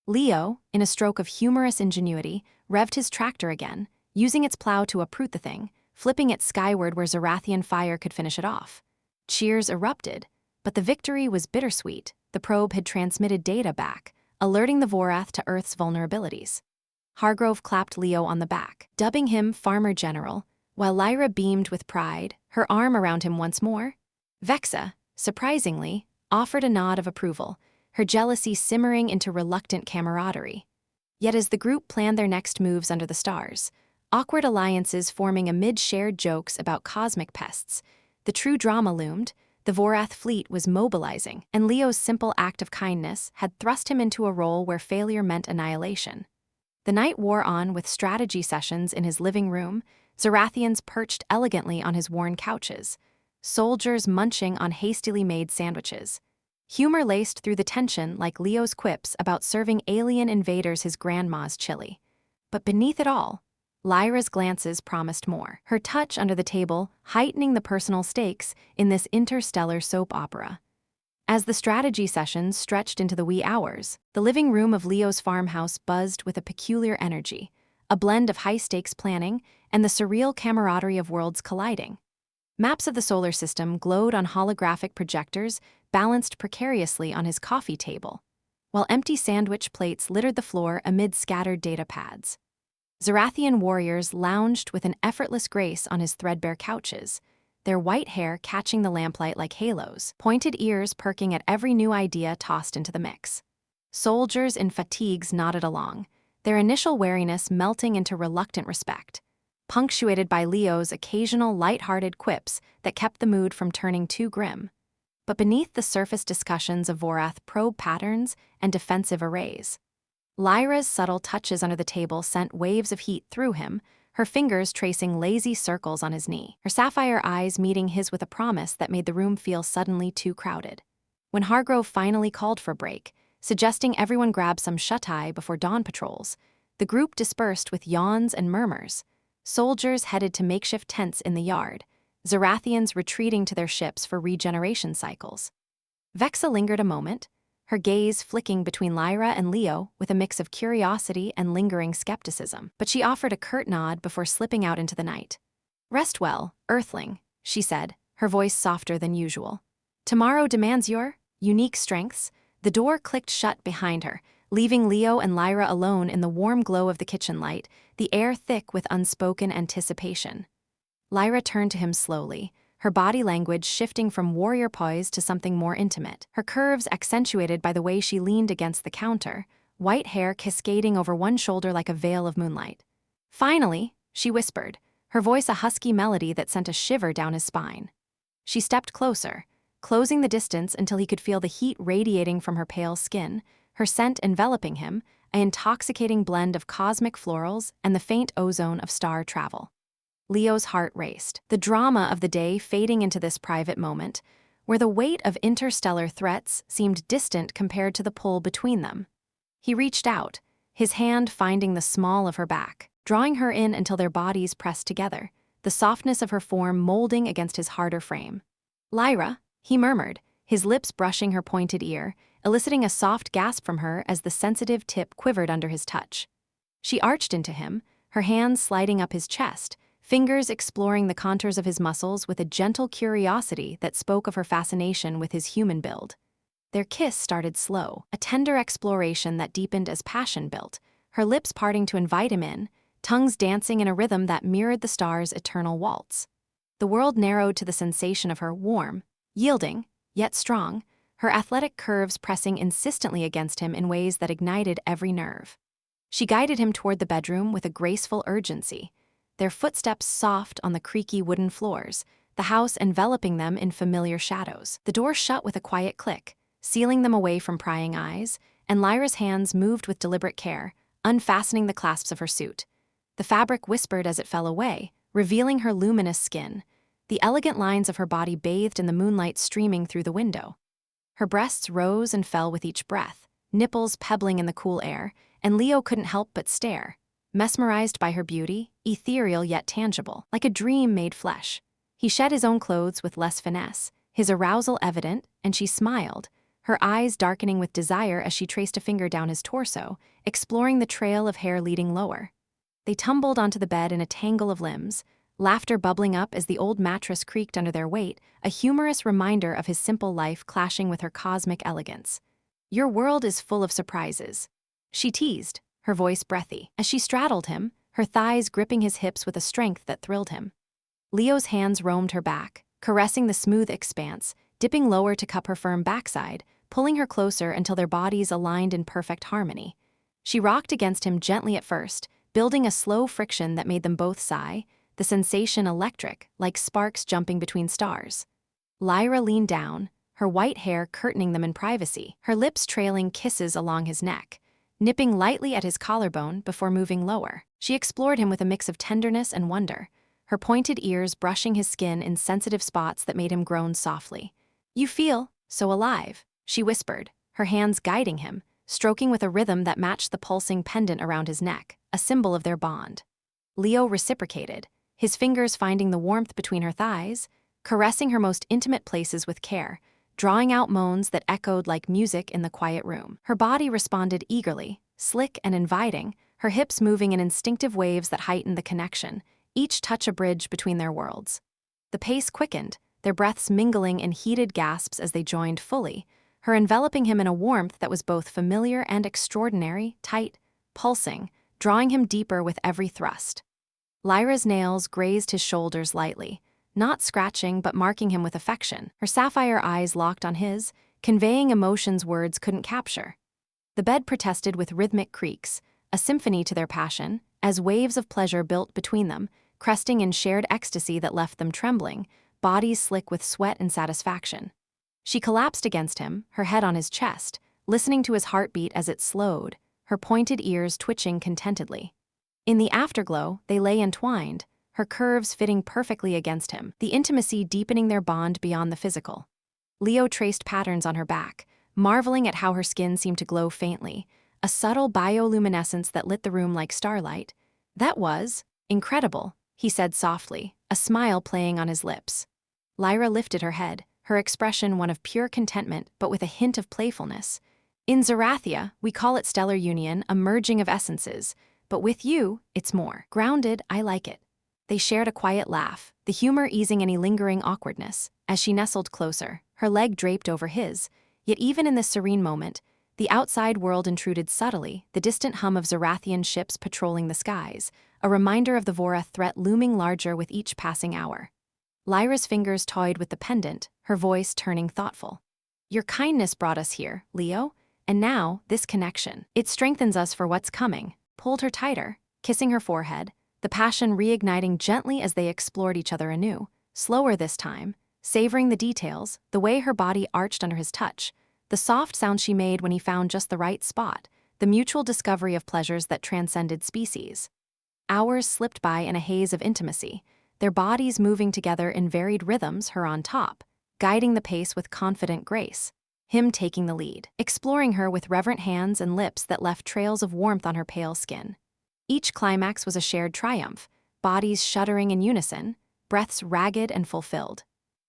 Leo, in a stroke of humorous ingenuity, revved his tractor again, using its plow to uproot the thing, flipping it skyward where Zarathian fire could finish it off. Cheers erupted, but the victory was bittersweet. The probe had transmitted data back, alerting the Voreth to Earth's vulnerabilities. Hargrove clapped Leo on the back, dubbing him Farmer General, while Lyra beamed with pride, her arm around him once more. Vexa, surprisingly, offered a nod of approval, her jealousy simmering into reluctant camaraderie. Yet as the group planned their next moves under the stars, awkward alliances forming amid shared jokes about cosmic pests, the true drama loomed. The Voreth fleet was mobilizing, and Leo's simple act of kindness had thrust him into a role where failure meant annihilation. The night wore on with strategy sessions in his living room, Zarathians perched elegantly on his worn couches, soldiers munching on hastily made sandwiches. Humor laced through the tension like Leo's quips about serving alien invaders his grandma's chili. But beneath it all, Lyra's glances promised more, her touch under the table heightening the personal stakes in this interstellar soap opera. As the strategy sessions stretched into the wee hours, the living room of Leo's farmhouse buzzed with a peculiar energy, a blend of high-stakes planning and the surreal camaraderie of worlds colliding. Maps of the solar system glowed on holographic projectors balanced precariously on his coffee table, while empty sandwich plates littered the floor amid scattered data pads. Zarathian warriors lounged with an effortless grace on his threadbare couches, their white hair catching the lamplight like halos, pointed ears perking at every new idea tossed into the mix. Soldiers in fatigues nodded along, their initial wariness melting into reluctant respect, punctuated by Leo's occasional light-hearted quips that kept the mood from turning too grim. But beneath the surface discussions of Voreth probe patterns and defensive arrays, Lyra's subtle touches under the table sent waves of heat through him, her fingers tracing lazy circles on his knee, her sapphire eyes meeting his with a promise that made the room feel suddenly too crowded. When Hargrove finally called for a break, suggesting everyone grab some shut-eye before dawn patrols, the group dispersed with yawns and murmurs. Soldiers headed to makeshift tents in the yard, Zarathians retreating to their ships for regeneration cycles. Vexa lingered a moment, her gaze flicking between Lyra and Leo with a mix of curiosity and lingering skepticism, but she offered a curt nod before slipping out into the night. "Rest well, Earthling," she said, her voice softer than usual. "Tomorrow demands your unique strengths." The door clicked shut behind her, leaving Leo and Lyra alone in the warm glow of the kitchen light, the air thick with unspoken anticipation. Lyra turned to him slowly, her body language shifting from warrior poise to something more intimate, her curves accentuated by the way she leaned against the counter, white hair cascading over one shoulder like a veil of moonlight. "Finally," she whispered, her voice a husky melody that sent a shiver down his spine. She stepped closer, closing the distance until he could feel the heat radiating from her pale skin, her scent enveloping him, an intoxicating blend of cosmic florals and the faint ozone of star travel. Leo's heart raced, the drama of the day fading into this private moment, where the weight of interstellar threats seemed distant compared to the pull between them. He reached out, his hand finding the small of her back, drawing her in until their bodies pressed together, the softness of her form molding against his harder frame. "Lyra," he murmured, his lips brushing her pointed ear, eliciting a soft gasp from her as the sensitive tip quivered under his touch. She arched into him, her hands sliding up his chest, fingers exploring the contours of his muscles with a gentle curiosity that spoke of her fascination with his human build. Their kiss started slow, a tender exploration that deepened as passion built, her lips parting to invite him in, tongues dancing in a rhythm that mirrored the stars' eternal waltz. The world narrowed to the sensation of her warm, yielding, yet strong, her athletic curves pressing insistently against him in ways that ignited every nerve. She guided him toward the bedroom with a graceful urgency, their footsteps soft on the creaky wooden floors, the house enveloping them in familiar shadows. The door shut with a quiet click, sealing them away from prying eyes, and Lyra's hands moved with deliberate care, unfastening the clasps of her suit. The fabric whispered as it fell away, revealing her luminous skin, the elegant lines of her body bathed in the moonlight streaming through the window. Her breasts rose and fell with each breath, nipples pebbling in the cool air, and Leo couldn't help but stare, mesmerized by her beauty, ethereal yet tangible, like a dream made flesh. He shed his own clothes with less finesse, his arousal evident, and she smiled, her eyes darkening with desire as she traced a finger down his torso, exploring the trail of hair leading lower. They tumbled onto the bed in a tangle of limbs, laughter bubbling up as the old mattress creaked under their weight, a humorous reminder of his simple life clashing with her cosmic elegance. "Your world is full of surprises," she teased, her voice breathy, as she straddled him, her thighs gripping his hips with a strength that thrilled him. Leo's hands roamed her back, caressing the smooth expanse, dipping lower to cup her firm backside, pulling her closer until their bodies aligned in perfect harmony. She rocked against him gently at first, building a slow friction that made them both sigh, the sensation electric, like sparks jumping between stars. Lyra leaned down, her white hair curtaining them in privacy, her lips trailing kisses along his neck, nipping lightly at his collarbone before moving lower. She explored him with a mix of tenderness and wonder, her pointed ears brushing his skin in sensitive spots that made him groan softly. "You feel so alive," she whispered, her hands guiding him, stroking with a rhythm that matched the pulsing pendant around his neck, a symbol of their bond. Leo reciprocated, his fingers finding the warmth between her thighs, caressing her most intimate places with care, drawing out moans that echoed like music in the quiet room. Her body responded eagerly, slick and inviting, her hips moving in instinctive waves that heightened the connection, each touch a bridge between their worlds. The pace quickened, their breaths mingling in heated gasps as they joined fully, her enveloping him in a warmth that was both familiar and extraordinary, tight, pulsing, drawing him deeper with every thrust. Lyra's nails grazed his shoulders lightly, not scratching but marking him with affection, her sapphire eyes locked on his, conveying emotions words couldn't capture. The bed protested with rhythmic creaks, a symphony to their passion, as waves of pleasure built between them, cresting in shared ecstasy that left them trembling, bodies slick with sweat and satisfaction. She collapsed against him, her head on his chest, listening to his heartbeat as it slowed, her pointed ears twitching contentedly. In the afterglow, they lay entwined, her curves fitting perfectly against him, the intimacy deepening their bond beyond the physical. Leo traced patterns on her back, marveling at how her skin seemed to glow faintly, a subtle bioluminescence that lit the room like starlight. That was incredible, he said softly, a smile playing on his lips. Lyra lifted her head, her expression one of pure contentment but with a hint of playfulness. In Zarathia, we call it stellar union, a merging of essences, but with you, it's more grounded. I like it. They shared a quiet laugh, the humor easing any lingering awkwardness. As she nestled closer, her leg draped over his, yet even in this serene moment, the outside world intruded subtly, the distant hum of Zarathian ships patrolling the skies, a reminder of the Vorath threat looming larger with each passing hour. Lyra's fingers toyed with the pendant, her voice turning thoughtful. Your kindness brought us here, Leo, and now, this connection. It strengthens us for what's coming. Pulled her tighter, kissing her forehead, the passion reigniting gently as they explored each other anew, slower this time, savoring the details, the way her body arched under his touch, the soft sound she made when he found just the right spot, the mutual discovery of pleasures that transcended species. Hours slipped by in a haze of intimacy, their bodies moving together in varied rhythms, her on top, guiding the pace with confident grace, him taking the lead, exploring her with reverent hands and lips that left trails of warmth on her pale skin. Each climax was a shared triumph, bodies shuddering in unison, breaths ragged and fulfilled.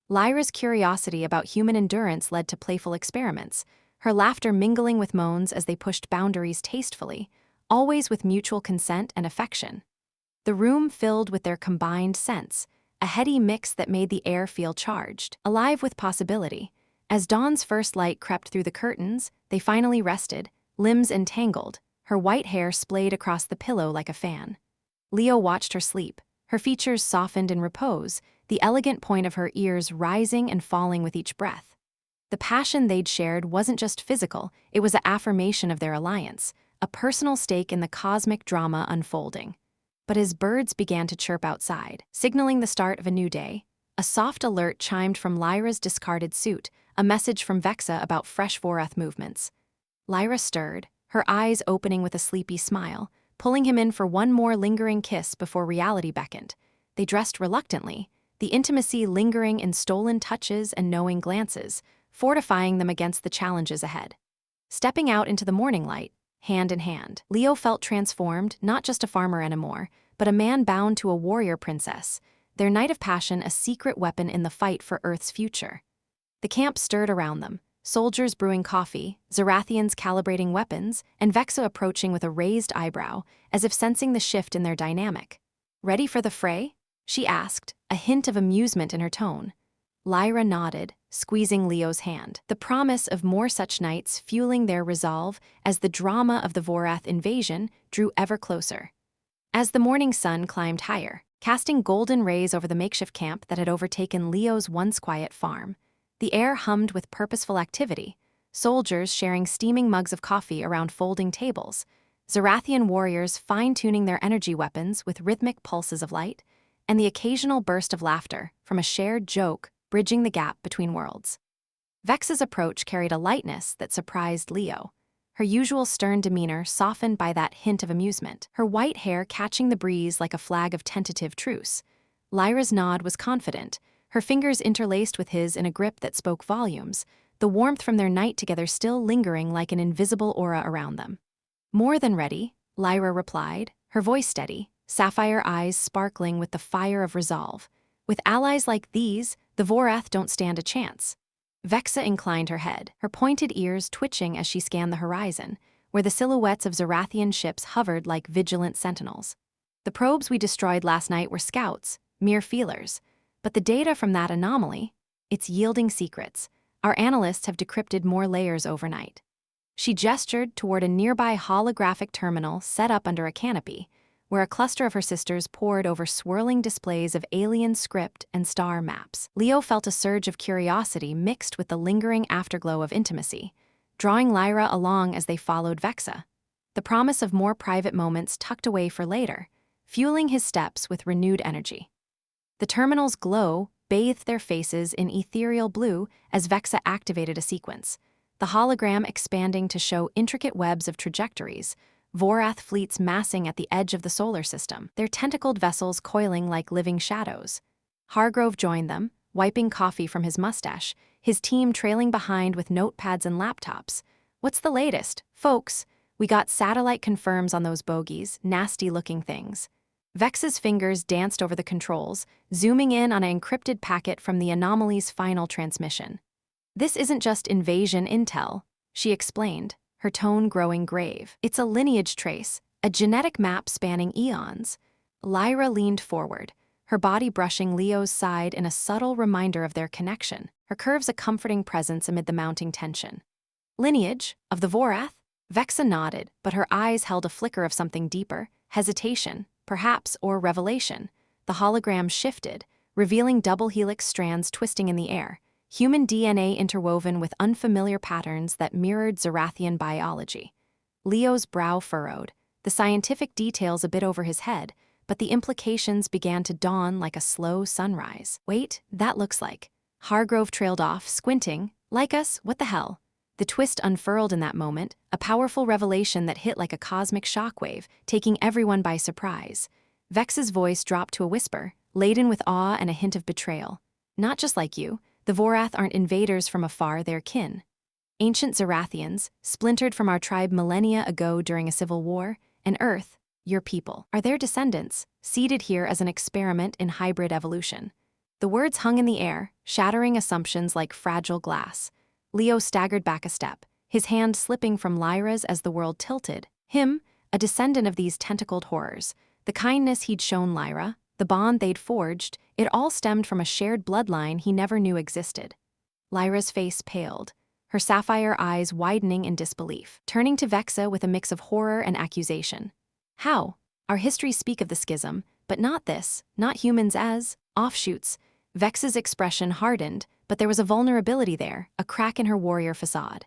Lyra's curiosity about human endurance led to playful experiments, her laughter mingling with moans as they pushed boundaries tastefully, always with mutual consent and affection. The room filled with their combined scents, a heady mix that made the air feel charged, alive with possibility. As dawn's first light crept through the curtains, they finally rested, limbs entangled, her white hair splayed across the pillow like a fan. Leo watched her sleep, her features softened in repose, the elegant point of her ears rising and falling with each breath. The passion they'd shared wasn't just physical, it was an affirmation of their alliance, a personal stake in the cosmic drama unfolding. But as birds began to chirp outside, signaling the start of a new day, a soft alert chimed from Lyra's discarded suit, a message from Vexa about fresh Vorath movements. Lyra stirred, her eyes opening with a sleepy smile, pulling him in for one more lingering kiss before reality beckoned. They dressed reluctantly, the intimacy lingering in stolen touches and knowing glances, fortifying them against the challenges ahead. Stepping out into the morning light, hand in hand, Leo felt transformed, not just a farmer anymore, but a man bound to a warrior princess, their night of passion a secret weapon in the fight for Earth's future. The camp stirred around them, soldiers brewing coffee, Zarathians calibrating weapons, and Vexa approaching with a raised eyebrow, as if sensing the shift in their dynamic. Ready for the fray? She asked, a hint of amusement in her tone. Lyra nodded, squeezing Leo's hand, the promise of more such nights fueling their resolve as the drama of the Vorath invasion drew ever closer. As the morning sun climbed higher, casting golden rays over the makeshift camp that had overtaken Leo's once quiet farm, the air hummed with purposeful activity, soldiers sharing steaming mugs of coffee around folding tables, Zarathian warriors fine-tuning their energy weapons with rhythmic pulses of light, and the occasional burst of laughter from a shared joke bridging the gap between worlds. Vexa's approach carried a lightness that surprised Leo, her usual stern demeanor softened by that hint of amusement, her white hair catching the breeze like a flag of tentative truce. Lyra's nod was confident, her fingers interlaced with his in a grip that spoke volumes, the warmth from their night together still lingering like an invisible aura around them. More than ready, Lyra replied, her voice steady, sapphire eyes sparkling with the fire of resolve. With allies like these, the Vorath don't stand a chance. Vexa inclined her head, her pointed ears twitching as she scanned the horizon, where the silhouettes of Zarathian ships hovered like vigilant sentinels. The probes we destroyed last night were scouts, mere feelers. But the data from that anomaly, it's yielding secrets. Our analysts have decrypted more layers overnight. She gestured toward a nearby holographic terminal set up under a canopy, where a cluster of her sisters pored over swirling displays of alien script and star maps. Leo felt a surge of curiosity mixed with the lingering afterglow of intimacy, drawing Lyra along as they followed Vexa, the promise of more private moments tucked away for later, fueling his steps with renewed energy. The terminal's glow bathed their faces in ethereal blue as Vexa activated a sequence, the hologram expanding to show intricate webs of trajectories, Vorath fleets massing at the edge of the solar system, their tentacled vessels coiling like living shadows. Hargrove joined them, wiping coffee from his mustache, his team trailing behind with notepads and laptops. "What's the latest, folks? We got satellite confirms on those bogies, nasty-looking things." Vex's fingers danced over the controls, zooming in on an encrypted packet from the anomaly's final transmission. "This isn't just invasion intel," she explained, her tone growing grave. "It's a lineage trace, a genetic map spanning eons." Lyra leaned forward, her body brushing Leo's side in a subtle reminder of their connection, her curves a comforting presence amid the mounting tension. "Lineage? Of the Vorath?" Vexa nodded, but her eyes held a flicker of something deeper, hesitation, perhaps, or revelation. The hologram shifted, revealing double helix strands twisting in the air, human DNA interwoven with unfamiliar patterns that mirrored Zerathian biology. Leo's brow furrowed, the scientific details a bit over his head, but the implications began to dawn like a slow sunrise. "Wait, that looks like..." Hargrove trailed off, squinting. "Like us, what the hell?" The twist unfurled in that moment, a powerful revelation that hit like a cosmic shockwave, taking everyone by surprise. Vex's voice dropped to a whisper, laden with awe and a hint of betrayal. "Not just like you. The Vorath aren't invaders from afar, they're kin. Ancient Zerathians, splintered from our tribe millennia ago during a civil war, and Earth, your people, are their descendants, seeded here as an experiment in hybrid evolution." The words hung in the air, shattering assumptions like fragile glass. Leo staggered back a step, his hand slipping from Lyra's as the world tilted. Him, a descendant of these tentacled horrors, the kindness he'd shown Lyra, the bond they'd forged, it all stemmed from a shared bloodline he never knew existed. Lyra's face paled, her sapphire eyes widening in disbelief, turning to Vexa with a mix of horror and accusation. "How? Our histories speak of the schism, but not this, not humans as offshoots." Vex's expression hardened, but there was a vulnerability there, a crack in her warrior facade.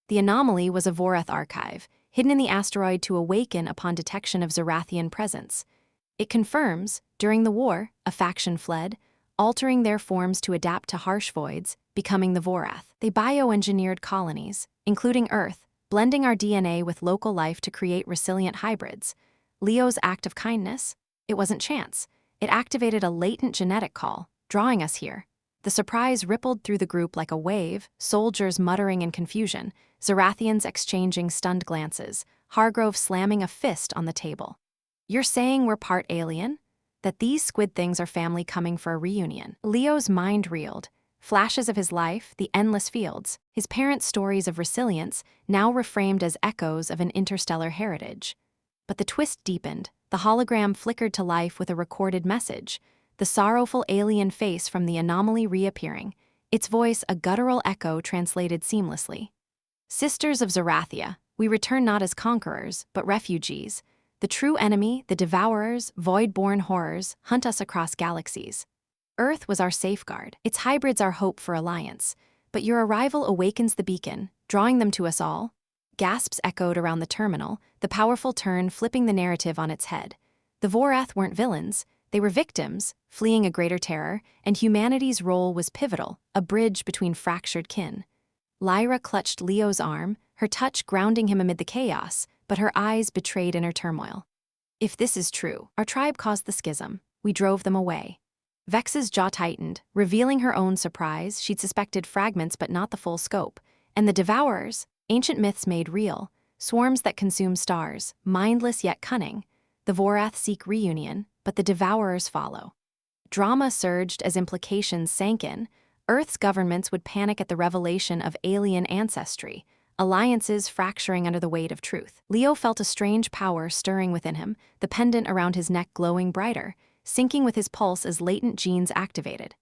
The anomaly was a Vorath archive, hidden in the asteroid to awaken upon detection of Zerathian presence. It confirms, during the war, a faction fled, altering their forms to adapt to harsh voids, becoming the Vorath. They bioengineered colonies, including Earth, blending our DNA with local life to create resilient hybrids. Leo's act of kindness? It wasn't chance. It activated a latent genetic call, drawing us here. The surprise rippled through the group like a wave, soldiers muttering in confusion, Zerathians exchanging stunned glances, Hargrove slamming a fist on the table. "You're saying we're part alien? That these squid things are family coming for a reunion?" Leo's mind reeled. Flashes of his life, the endless fields, his parents' stories of resilience, now reframed as echoes of an interstellar heritage. But the twist deepened. The hologram flickered to life with a recorded message, the sorrowful alien face from the anomaly reappearing, its voice a guttural echo translated seamlessly. "Sisters of Zerathia, we return not as conquerors, but refugees. The true enemy, the devourers, void-born horrors, hunt us across galaxies. Earth was our safeguard, its hybrids our hope for alliance. But your arrival awakens the beacon, drawing them to us all." Gasps echoed around the terminal, the powerful turn flipping the narrative on its head. The Vorath weren't villains. They were victims, fleeing a greater terror, and humanity's role was pivotal, a bridge between fractured kin. Lyra clutched Leo's arm, her touch grounding him amid the chaos, but her eyes betrayed inner turmoil. "If this is true, our tribe caused the schism. We drove them away." Vex's jaw tightened, revealing her own surprise. She'd suspected fragments but not the full scope. And the Devourers, ancient myths made real, swarms that consume stars, mindless yet cunning. The Vorath seek reunion, but the Devourers follow. Drama surged as implications sank in. Earth's governments would panic at the revelation of alien ancestry, alliances fracturing under the weight of truth. Leo felt a strange power stirring within him, the pendant around his neck glowing brighter, syncing with his pulse as latent genes activated.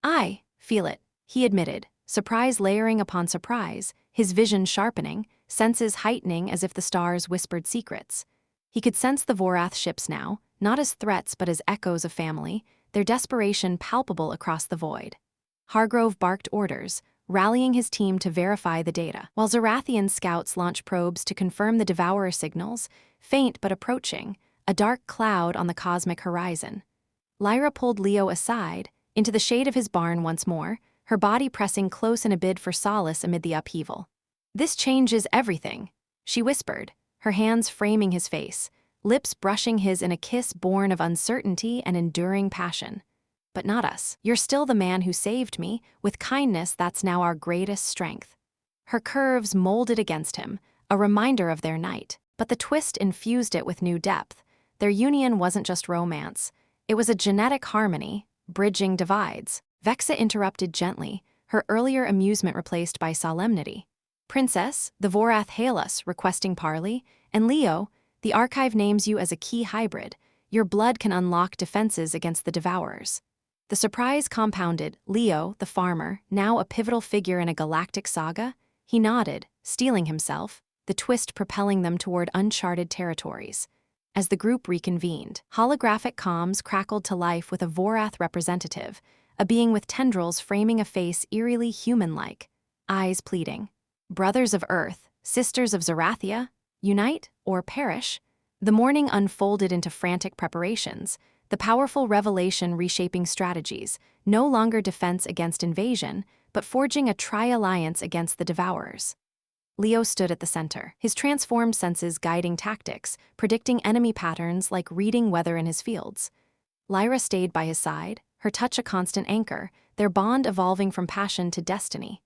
"I feel it," he admitted, surprise layering upon surprise, his vision sharpening, senses heightening as if the stars whispered secrets. He could sense the Vorath ships now, not as threats but as echoes of family, their desperation palpable across the void. Hargrove barked orders, rallying his team to verify the data, while Zerathian scouts launched probes to confirm the Devourer signals, faint but approaching, a dark cloud on the cosmic horizon. Lyra pulled Leo aside, into the shade of his barn once more, her body pressing close in a bid for solace amid the upheaval. "This changes everything," she whispered, her hands framing his face, lips brushing his in a kiss born of uncertainty and enduring passion. But not us. You're still the man who saved me. With kindness, that's now our greatest strength. Her curves molded against him, a reminder of their night. But the twist infused it with new depth. Their union wasn't just romance. It was a genetic harmony, bridging divides. Vexa interrupted gently, her earlier amusement replaced by solemnity. Princess, the Vorath hail us, requesting parley, and Leo, the archive names you as a key hybrid. Your blood can unlock defenses against the Devourers. The surprise compounded. Leo, the farmer, now a pivotal figure in a galactic saga, he nodded, steeling himself, the twist propelling them toward uncharted territories. As the group reconvened, holographic comms crackled to life with a Vorath representative, a being with tendrils framing a face eerily human-like, eyes pleading. Brothers of Earth, sisters of Zerathia, unite or perish? The morning unfolded into frantic preparations, the powerful revelation reshaping strategies, no longer defense against invasion, but forging a tri-alliance against the Devourers. Leo stood at the center, his transformed senses guiding tactics, predicting enemy patterns like reading weather in his fields. Lyra stayed by his side, her touch a constant anchor, their bond evolving from passion to destiny.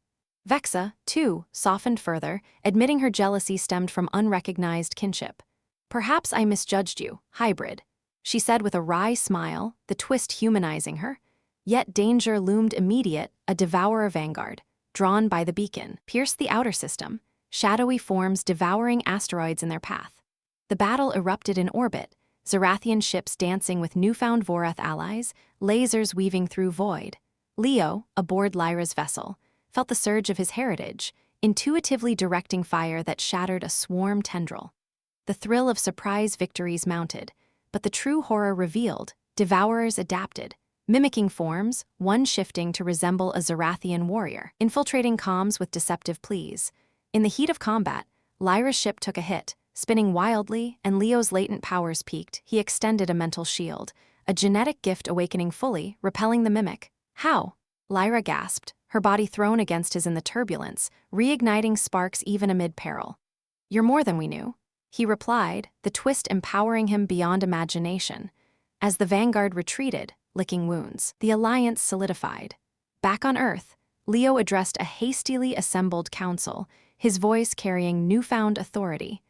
Vexa, too, softened further, admitting her jealousy stemmed from unrecognized kinship. Perhaps I misjudged you, hybrid, she said with a wry smile, the twist humanizing her. Yet danger loomed immediate, a devourer vanguard, drawn by the beacon, pierced the outer system, shadowy forms devouring asteroids in their path. The battle erupted in orbit, Zerathian ships dancing with newfound Vorath allies, lasers weaving through void. Leo, aboard Lyra's vessel, felt the surge of his heritage, intuitively directing fire that shattered a swarm tendril. The thrill of surprise victories mounted, but the true horror revealed. Devourers adapted, mimicking forms, one shifting to resemble a Zerathian warrior, infiltrating comms with deceptive pleas. In the heat of combat, Lyra's ship took a hit, spinning wildly, and Leo's latent powers peaked. He extended a mental shield, a genetic gift awakening fully, repelling the mimic. How? Lyra gasped, her body thrown against his in the turbulence, reigniting sparks even amid peril. You're more than we knew, he replied, the twist empowering him beyond imagination. As the vanguard retreated, licking wounds, the alliance solidified. Back on Earth, Leo addressed a hastily assembled council, his voice carrying newfound authority.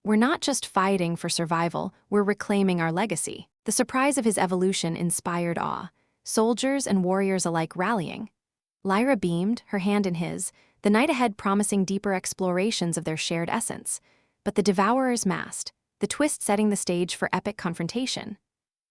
We're not just fighting for survival, we're reclaiming our legacy. The surprise of his evolution inspired awe, soldiers and warriors alike rallying. Lyra beamed, her hand in his, the night ahead promising deeper explorations of their shared essence. But the Devourers massed, the twist setting the stage for epic confrontation.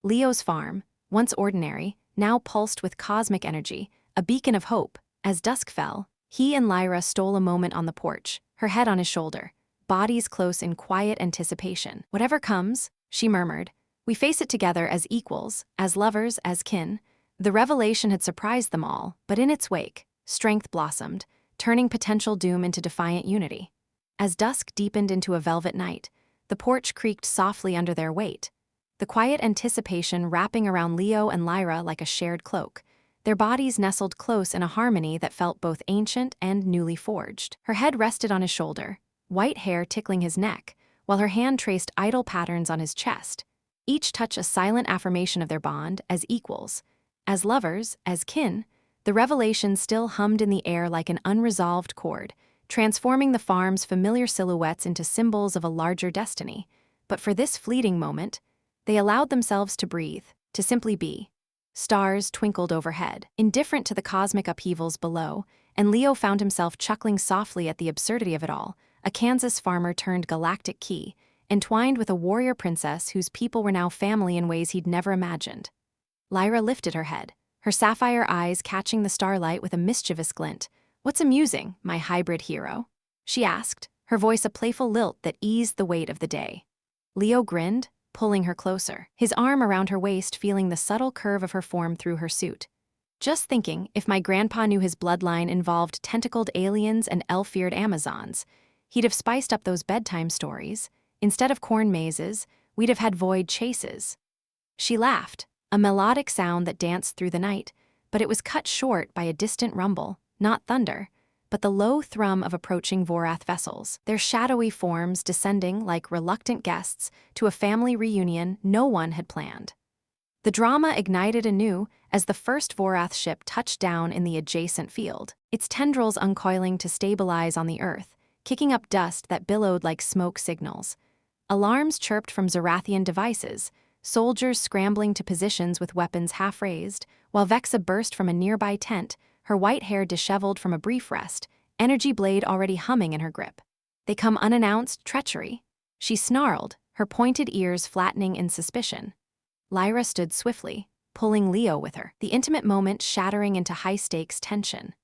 Leo's farm, once ordinary, now pulsed with cosmic energy, a beacon of hope. As dusk fell, he and Lyra stole a moment on the porch, her head on his shoulder, bodies close in quiet anticipation. Whatever comes, she murmured, we face it together as equals, as lovers, as kin. The revelation had surprised them all, but in its wake, strength blossomed, turning potential doom into defiant unity. As dusk deepened into a velvet night, the porch creaked softly under their weight, the quiet anticipation wrapping around Leo and Lyra like a shared cloak, their bodies nestled close in a harmony that felt both ancient and newly forged. Her head rested on his shoulder, white hair tickling his neck, while her hand traced idle patterns on his chest, each touch a silent affirmation of their bond as equals. As lovers, as kin, the revelation still hummed in the air like an unresolved chord, transforming the farm's familiar silhouettes into symbols of a larger destiny. But for this fleeting moment, they allowed themselves to breathe, to simply be. Stars twinkled overhead, indifferent to the cosmic upheavals below, and Leo found himself chuckling softly at the absurdity of it all, a Kansas farmer turned galactic key, entwined with a warrior princess whose people were now family in ways he'd never imagined. Lyra lifted her head, her sapphire eyes catching the starlight with a mischievous glint. What's amusing, my hybrid hero? She asked, her voice a playful lilt that eased the weight of the day. Leo grinned, pulling her closer, his arm around her waist feeling the subtle curve of her form through her suit. Just thinking, if my grandpa knew his bloodline involved tentacled aliens and elf-eared Amazons, he'd have spiced up those bedtime stories. Instead of corn mazes, we'd have had void chases. She laughed, a melodic sound that danced through the night, but it was cut short by a distant rumble, not thunder, but the low thrum of approaching Vorath vessels, their shadowy forms descending like reluctant guests to a family reunion no one had planned. The drama ignited anew as the first Vorath ship touched down in the adjacent field, its tendrils uncoiling to stabilize on the Earth, kicking up dust that billowed like smoke signals. Alarms chirped from Zarathian devices, soldiers scrambling to positions with weapons half-raised, while Vexa burst from a nearby tent, her white hair disheveled from a brief rest, energy blade already humming in her grip. They come unannounced treachery. She snarled, her pointed ears flattening in suspicion. Lyra stood swiftly, pulling Leo with her, the intimate moment shattering into high-stakes tension.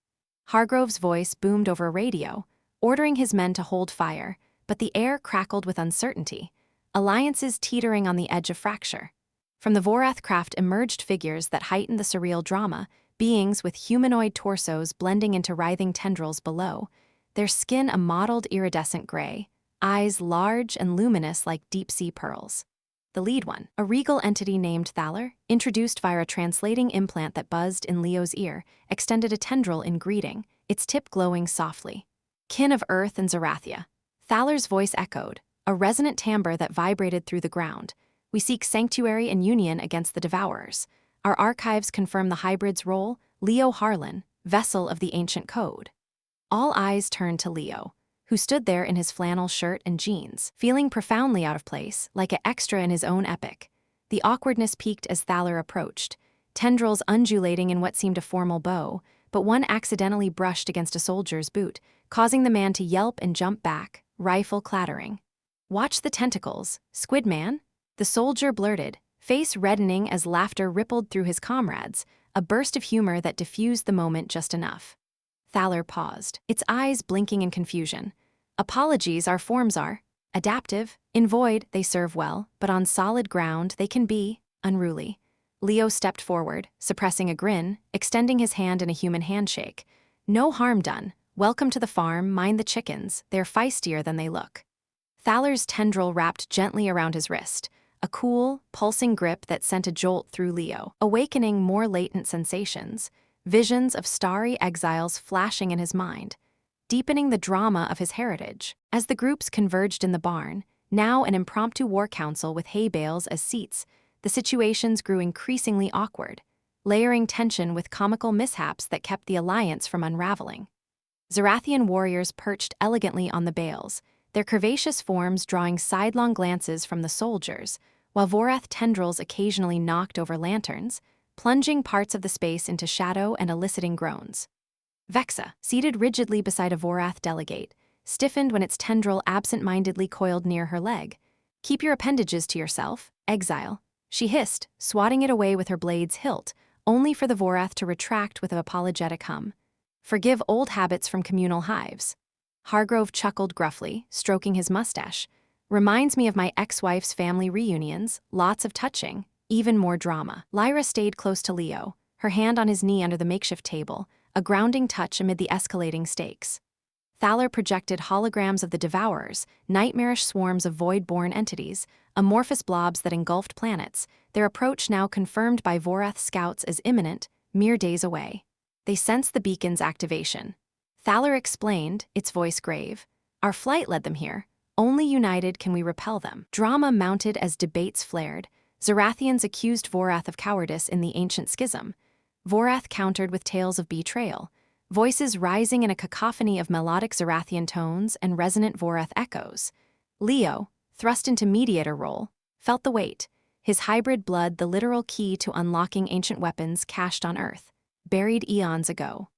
Hargrove's voice boomed over radio, ordering his men to hold fire, but the air crackled with uncertainty, alliances teetering on the edge of fracture. From the Vorath craft emerged figures that heightened the surreal drama, beings with humanoid torsos blending into writhing tendrils below, their skin a mottled iridescent gray, eyes large and luminous like deep-sea pearls. The lead one, a regal entity named Thaler, introduced via a translating implant that buzzed in Leo's ear, extended a tendril in greeting, its tip glowing softly. Kin of Earth and Zarathia. Thaler's voice echoed, a resonant timbre that vibrated through the ground. We seek sanctuary and union against the Devourers. Our archives confirm the hybrid's role, Leo Harlan, vessel of the ancient code. All eyes turned to Leo, who stood there in his flannel shirt and jeans, feeling profoundly out of place, like an extra in his own epic. The awkwardness peaked as Thaler approached, tendrils undulating in what seemed a formal bow, but one accidentally brushed against a soldier's boot, causing the man to yelp and jump back, rifle clattering. "Watch the tentacles, Squid Man," the soldier blurted, face reddening as laughter rippled through his comrades, a burst of humor that diffused the moment just enough. Thaler paused, its eyes blinking in confusion. "Apologies, our forms are adaptive. In void, they serve well, but on solid ground, they can be unruly." Leo stepped forward, suppressing a grin, extending his hand in a human handshake. "No harm done. Welcome to the farm, mind the chickens, they're feistier than they look." Thaler's tendril wrapped gently around his wrist, a cool, pulsing grip that sent a jolt through Leo, awakening more latent sensations, visions of starry exiles flashing in his mind, deepening the drama of his heritage. As the groups converged in the barn, now an impromptu war council with hay bales as seats, the situations grew increasingly awkward, layering tension with comical mishaps that kept the alliance from unraveling. Zarathian warriors perched elegantly on the bales, their curvaceous forms drawing sidelong glances from the soldiers, while Vorath tendrils occasionally knocked over lanterns, plunging parts of the space into shadow and eliciting groans. Vexa, seated rigidly beside a Vorath delegate, stiffened when its tendril absent-mindedly coiled near her leg. "Keep your appendages to yourself, exile," she hissed, swatting it away with her blade's hilt, only for the Vorath to retract with an apologetic hum. "Forgive old habits from communal hives." Hargrove chuckled gruffly, stroking his mustache. "Reminds me of my ex-wife's family reunions, lots of touching, even more drama." Lyra stayed close to Leo, her hand on his knee under the makeshift table, a grounding touch amid the escalating stakes. Thaler projected holograms of the Devourers, nightmarish swarms of void-born entities, amorphous blobs that engulfed planets, their approach now confirmed by Vorath scouts as imminent, mere days away. They sensed the beacon's activation. Thaler explained, its voice grave, "Our flight led them here. Only united can we repel them." Drama mounted as debates flared. Zarathians accused Vorath of cowardice in the ancient schism. Vorath countered with tales of betrayal, voices rising in a cacophony of melodic Zarathian tones and resonant Vorath echoes. Leo, thrust into mediator role, felt the weight, his hybrid blood the literal key to unlocking ancient weapons cached on Earth, buried eons ago.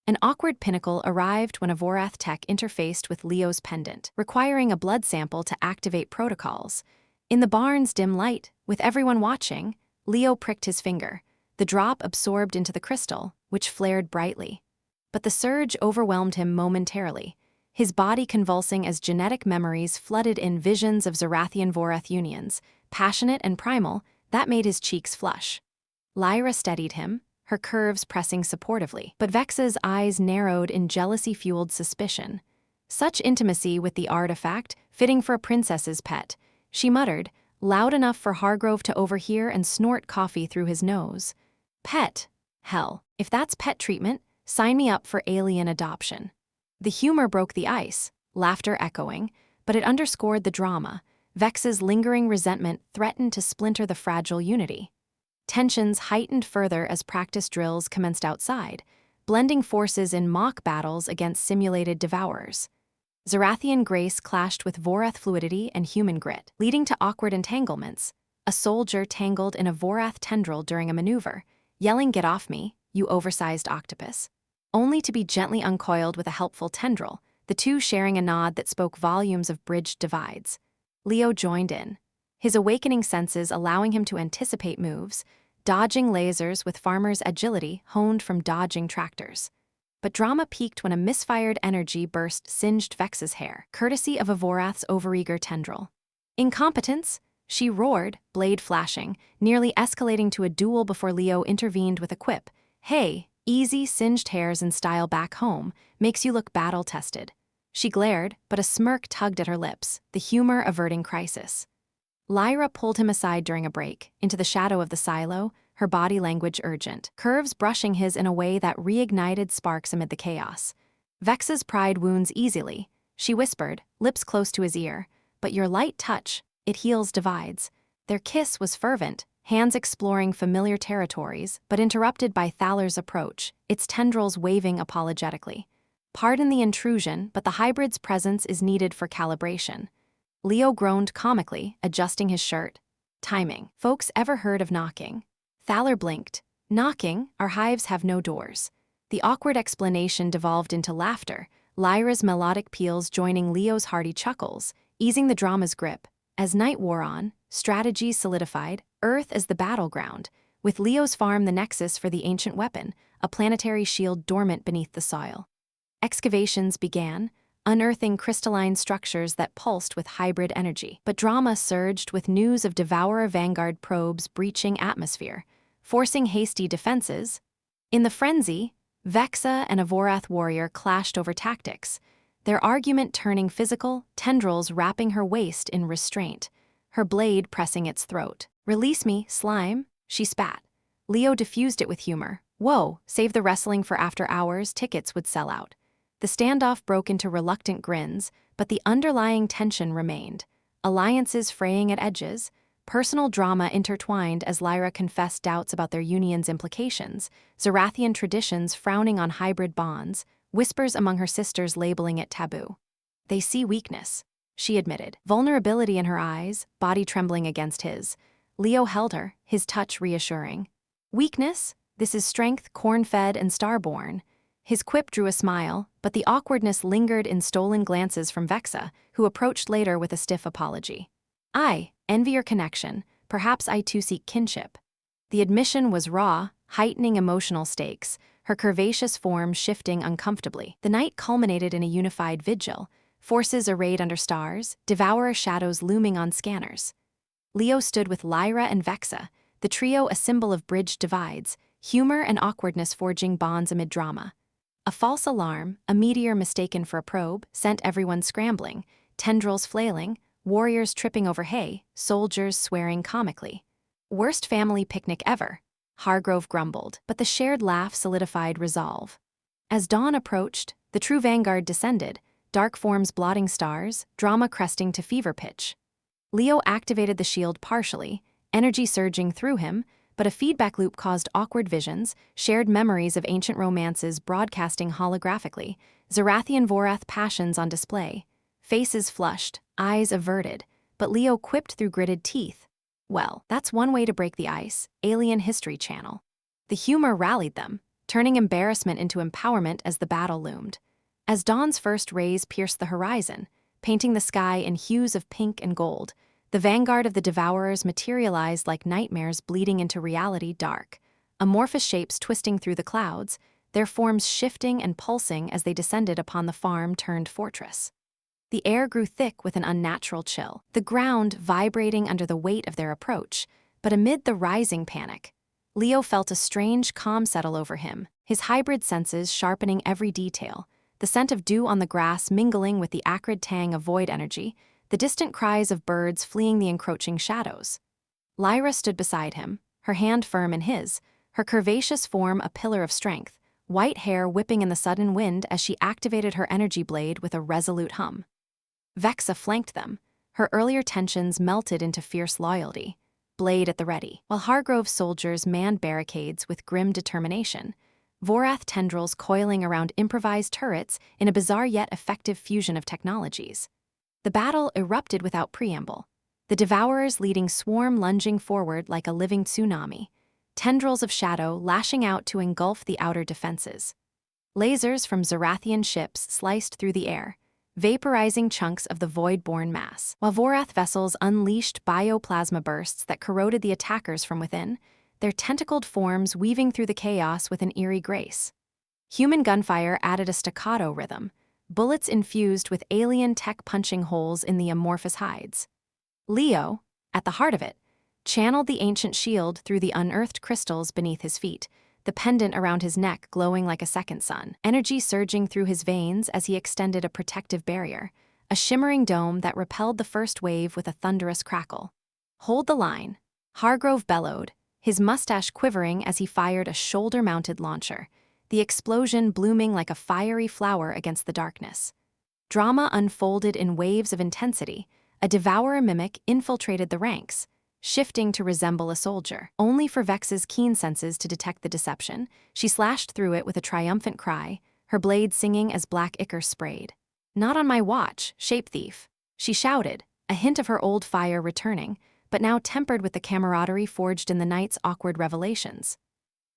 An awkward pinnacle arrived when a Vorath tech interfaced with Leo's pendant, requiring a blood sample to activate protocols. In the barn's dim light, with everyone watching, Leo pricked his finger. The drop absorbed into the crystal, which flared brightly. But the surge overwhelmed him momentarily, his body convulsing as genetic memories flooded in visions of Zarathian Vorath unions, passionate and primal, that made his cheeks flush. Lyra steadied him, her curves pressing supportively, but Vexa's eyes narrowed in jealousy-fueled suspicion. Such intimacy with the artifact, fitting for a princess's pet, she muttered, loud enough for Hargrove to overhear and snort coffee through his nose. "Pet? Hell, if that's pet treatment, sign me up for alien adoption." The humor broke the ice, laughter echoing, but it underscored the drama. Vex's lingering resentment threatened to splinter the fragile unity. Tensions heightened further as practice drills commenced outside, blending forces in mock battles against simulated devourers. Zarathian grace clashed with Vorath fluidity and human grit, leading to awkward entanglements. A soldier tangled in a Vorath tendril during a maneuver, yelling, "Get off me, you oversized octopus," only to be gently uncoiled with a helpful tendril, the two sharing a nod that spoke volumes of bridged divides. Leo joined in, his awakening senses allowing him to anticipate moves, dodging lasers with farmers' agility honed from dodging tractors. But drama peaked when a misfired energy burst singed Vex's hair, courtesy of a Vorath's overeager tendril. "Incompetence!" she roared, blade flashing, nearly escalating to a duel before Leo intervened with a quip. "Hey, easy singed hairs and style back home makes you look battle-tested." She glared, but a smirk tugged at her lips, the humor averting crisis. Lyra pulled him aside during a break, into the shadow of the silo, her body language urgent, curves brushing his in a way that reignited sparks amid the chaos. Vex's pride wounds easily, she whispered, lips close to his ear, "But your light touch, it heals divides." Their kiss was fervent, hands exploring familiar territories, but interrupted by Thaler's approach, its tendrils waving apologetically. "Pardon the intrusion, but the hybrid's presence is needed for calibration." Leo groaned comically, adjusting his shirt. "Timing. Folks ever heard of knocking?" Thaler blinked. "Knocking? Our hives have no doors." The awkward explanation devolved into laughter, Lyra's melodic peals joining Leo's hearty chuckles, easing the drama's grip. As night wore on, strategy solidified, Earth as the battleground, with Leo's farm the nexus for the ancient weapon, a planetary shield dormant beneath the soil. Excavations began, unearthing crystalline structures that pulsed with hybrid energy. But drama surged with news of Devourer Vanguard probes breaching atmosphere, forcing hasty defenses. In the frenzy, Vexa and a Vorath warrior clashed over tactics, their argument turning physical, tendrils wrapping her waist in restraint, her blade pressing its throat. "Release me, slime," she spat. Leo diffused it with humor. "Whoa, save the wrestling for after hours, tickets would sell out." The standoff broke into reluctant grins, but the underlying tension remained. Alliances fraying at edges, personal drama intertwined as Lyra confessed doubts about their union's implications, Zarathian traditions frowning on hybrid bonds, whispers among her sisters labeling it taboo. "They see weakness," she admitted, vulnerability in her eyes, body trembling against his. Leo held her, his touch reassuring. "Weakness? This is strength, corn-fed and star-born." His quip drew a smile, but the awkwardness lingered in stolen glances from Vexa, who approached later with a stiff apology. "I envy your connection. Perhaps I too seek kinship." The admission was raw, heightening emotional stakes, her curvaceous form shifting uncomfortably. The night culminated in a unified vigil, forces arrayed under stars, devourer shadows looming on scanners. Leo stood with Lyra and Vexa, the trio a symbol of bridged divides, humor and awkwardness forging bonds amid drama. A false alarm, a meteor mistaken for a probe, sent everyone scrambling, tendrils flailing, warriors tripping over hay, soldiers swearing comically. "Worst family picnic ever," Hargrove grumbled, but the shared laugh solidified resolve. As dawn approached, the true vanguard descended, dark forms blotting stars, drama cresting to fever pitch. Leo activated the shield partially, energy surging through him, but a feedback loop caused awkward visions, shared memories of ancient romances broadcasting holographically, Zarathian Vorath passions on display, faces flushed, eyes averted, but Leo quipped through gritted teeth. "Well, that's one way to break the ice, Alien History Channel." The humor rallied them, turning embarrassment into empowerment as the battle loomed. As dawn's first rays pierced the horizon, painting the sky in hues of pink and gold, the vanguard of the Devourers materialized like nightmares bleeding into reality dark, amorphous shapes twisting through the clouds, their forms shifting and pulsing as they descended upon the farm-turned-fortress. The air grew thick with an unnatural chill, the ground vibrating under the weight of their approach, but amid the rising panic, Leo felt a strange calm settle over him, his hybrid senses sharpening every detail, the scent of dew on the grass mingling with the acrid tang of void energy, the distant cries of birds fleeing the encroaching shadows. Lyra stood beside him, her hand firm in his, her curvaceous form a pillar of strength, white hair whipping in the sudden wind as she activated her energy blade with a resolute hum. Vexa flanked them, her earlier tensions melted into fierce loyalty, blade at the ready, while Hargrove's soldiers manned barricades with grim determination, Vorath tendrils coiling around improvised turrets in a bizarre yet effective fusion of technologies. The battle erupted without preamble, the Devourers leading swarm lunging forward like a living tsunami, tendrils of shadow lashing out to engulf the outer defenses. Lasers from Zarathian ships sliced through the air, vaporizing chunks of the void-born mass, while Vorath vessels unleashed bioplasma bursts that corroded the attackers from within, their tentacled forms weaving through the chaos with an eerie grace. Human gunfire added a staccato rhythm, bullets infused with alien tech punching holes in the amorphous hides. Leo, at the heart of it, channeled the ancient shield through the unearthed crystals beneath his feet, the pendant around his neck glowing like a second sun, energy surging through his veins as he extended a protective barrier, a shimmering dome that repelled the first wave with a thunderous crackle. "Hold the line," Hargrove bellowed, his mustache quivering as he fired a shoulder-mounted launcher, the explosion blooming like a fiery flower against the darkness. Drama unfolded in waves of intensity. A devourer mimic infiltrated the ranks, shifting to resemble a soldier. Only for Vex's keen senses to detect the deception, she slashed through it with a triumphant cry, her blade singing as black ichor sprayed. "Not on my watch, shape thief," she shouted, a hint of her old fire returning, but now tempered with the camaraderie forged in the night's awkward revelations.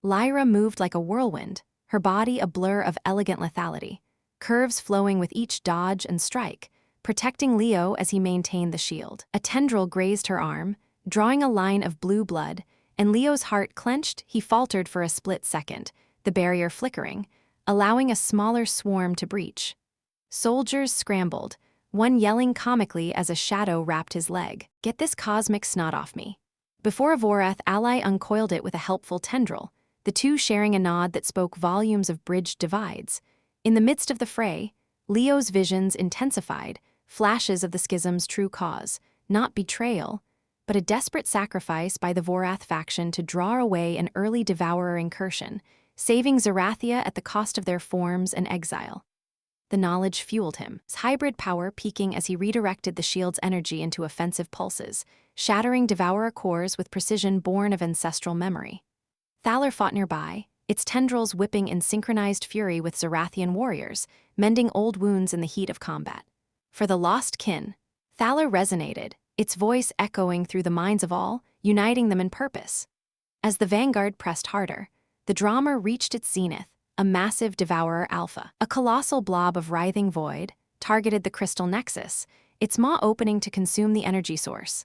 Lyra moved like a whirlwind, her body a blur of elegant lethality, curves flowing with each dodge and strike, protecting Leo as he maintained the shield. A tendril grazed her arm, drawing a line of blue blood, and Leo's heart clenched. He faltered for a split second, the barrier flickering, allowing a smaller swarm to breach. Soldiers scrambled, one yelling comically as a shadow wrapped his leg. "Get this cosmic snot off me." Before a Vorath ally uncoiled it with a helpful tendril, the two sharing a nod that spoke volumes of bridged divides. In the midst of the fray, Leo's visions intensified, flashes of the schism's true cause, not betrayal, but a desperate sacrifice by the Vorath faction to draw away an early devourer incursion, saving Zarathia at the cost of their forms and exile. The knowledge fueled him, his hybrid power peaking as he redirected the shield's energy into offensive pulses, shattering devourer cores with precision born of ancestral memory. Thaler fought nearby, its tendrils whipping in synchronized fury with Zarathian warriors, mending old wounds in the heat of combat. For the lost kin, Thaler resonated, its voice echoing through the minds of all, uniting them in purpose. As the vanguard pressed harder, the drama reached its zenith, a massive devourer alpha. A colossal blob of writhing void targeted the crystal nexus, its maw opening to consume the energy source.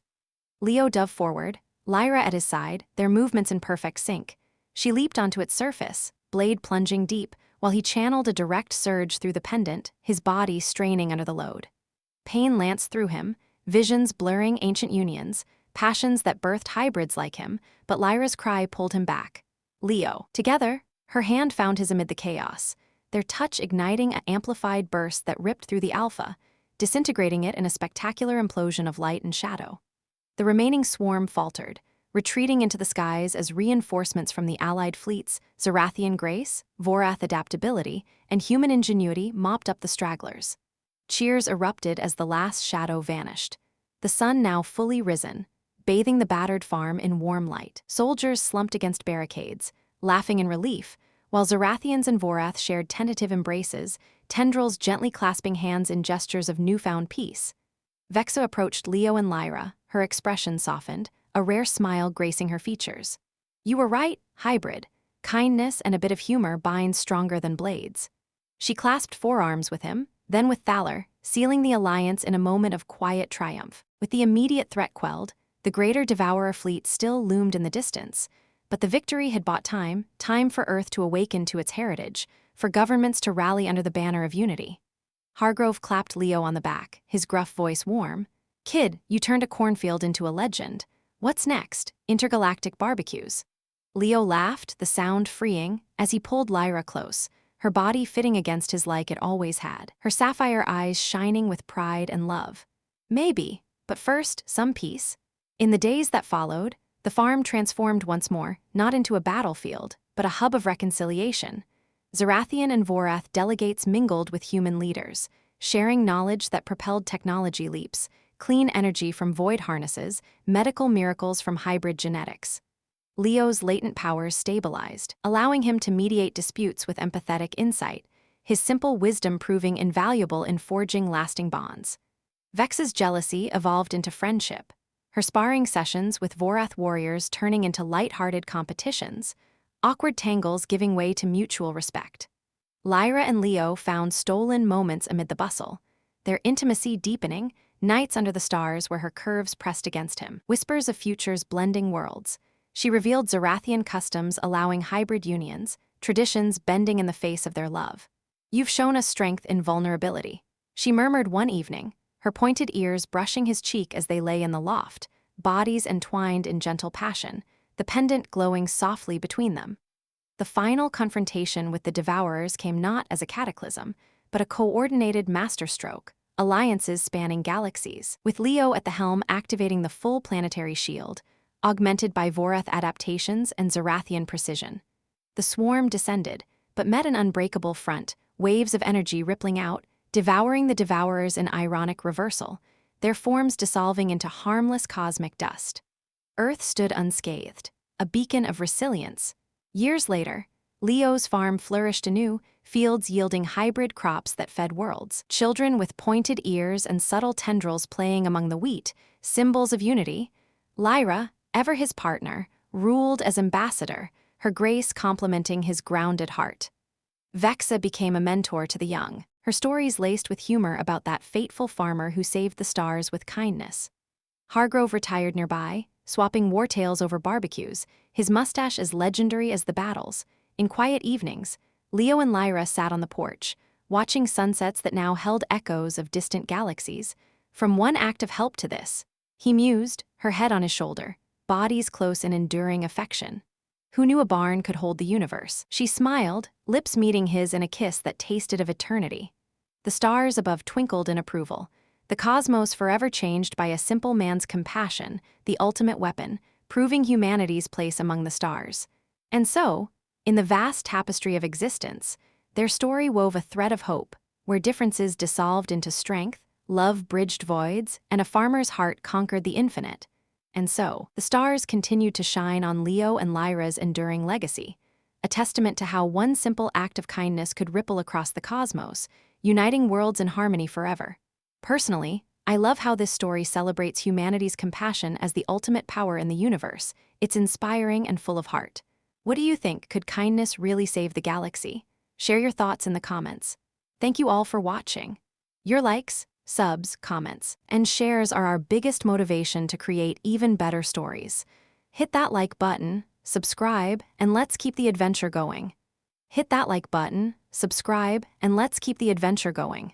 Leo dove forward, Lyra at his side, their movements in perfect sync. She leaped onto its surface, blade plunging deep, while he channeled a direct surge through the pendant, his body straining under the load. Pain lanced through him, visions blurring ancient unions, passions that birthed hybrids like him, but Lyra's cry pulled him back. "Leo." Together, her hand found his amid the chaos, their touch igniting an amplified burst that ripped through the alpha, disintegrating it in a spectacular implosion of light and shadow. The remaining swarm faltered, retreating into the skies as reinforcements from the allied fleets, Zarathian grace, Vorath adaptability, and human ingenuity mopped up the stragglers. Cheers erupted as the last shadow vanished, the sun now fully risen, bathing the battered farm in warm light. Soldiers slumped against barricades, laughing in relief, while Zarathians and Vorath shared tentative embraces, tendrils gently clasping hands in gestures of newfound peace. Vexa approached Leo and Lyra, her expression softened, a rare smile gracing her features. "You were right, hybrid. Kindness and a bit of humor bind stronger than blades." She clasped forearms with him, then with Thaler, sealing the alliance in a moment of quiet triumph. With the immediate threat quelled, the greater Devourer fleet still loomed in the distance, but the victory had bought time for Earth to awaken to its heritage, for governments to rally under the banner of unity. Hargrove clapped Leo on the back, his gruff voice warm. "Kid, you turned a cornfield into a legend. What's next? Intergalactic barbecues?" Leo laughed, the sound freeing, as he pulled Lyra close, her body fitting against his like it always had, her sapphire eyes shining with pride and love. "Maybe, but first, some peace." In the days that followed, the farm transformed once more, not into a battlefield, but a hub of reconciliation. Zarathian and Vorath delegates mingled with human leaders, sharing knowledge that propelled technology leaps, clean energy from void harnesses, medical miracles from hybrid genetics. Leo's latent powers stabilized, allowing him to mediate disputes with empathetic insight, his simple wisdom proving invaluable in forging lasting bonds. Vex's jealousy evolved into friendship, her sparring sessions with Vorath warriors turning into light-hearted competitions, awkward tangles giving way to mutual respect. Lyra and Leo found stolen moments amid the bustle, their intimacy deepening, nights under the stars where her curves pressed against him, whispers of futures blending worlds. She revealed Zarathian customs allowing hybrid unions, traditions bending in the face of their love. "You've shown us strength in vulnerability," she murmured one evening, her pointed ears brushing his cheek as they lay in the loft, bodies entwined in gentle passion, the pendant glowing softly between them. The final confrontation with the Devourers came not as a cataclysm, but a coordinated masterstroke, alliances spanning galaxies, with Leo at the helm activating the full planetary shield, augmented by Vorath adaptations and Zarathian precision. The swarm descended, but met an unbreakable front, waves of energy rippling out, devouring the Devourers in ironic reversal, their forms dissolving into harmless cosmic dust. Earth stood unscathed, a beacon of resilience. Years later, Leo's farm flourished anew, fields yielding hybrid crops that fed worlds, children with pointed ears and subtle tendrils playing among the wheat, symbols of unity. Lyra, ever his partner, ruled as ambassador, her grace complementing his grounded heart. Vexa became a mentor to the young, her stories laced with humor about that fateful farmer who saved the stars with kindness. Hargrove retired nearby, swapping war tales over barbecues, his mustache as legendary as the battles. In quiet evenings, Leo and Lyra sat on the porch, watching sunsets that now held echoes of distant galaxies. "From one act of help to this," he mused, her head on his shoulder, bodies close in enduring affection. "Who knew a barn could hold the universe?" She smiled, lips meeting his in a kiss that tasted of eternity. The stars above twinkled in approval, the cosmos forever changed by a simple man's compassion, the ultimate weapon, proving humanity's place among the stars. And so, in the vast tapestry of existence, their story wove a thread of hope, where differences dissolved into strength, love bridged voids, and a farmer's heart conquered the infinite. And so, the stars continued to shine on Leo and Lyra's enduring legacy, a testament to how one simple act of kindness could ripple across the cosmos, uniting worlds in harmony forever. Personally, I love how this story celebrates humanity's compassion as the ultimate power in the universe. It's inspiring and full of heart. What do you think? Could kindness really save the galaxy? Share your thoughts in the comments. Thank you all for watching. Your likes, subs, comments, and shares are our biggest motivation to create even better stories. Hit that like button, subscribe, and let's keep the adventure going. Hit that like button, subscribe, and let's keep the adventure going.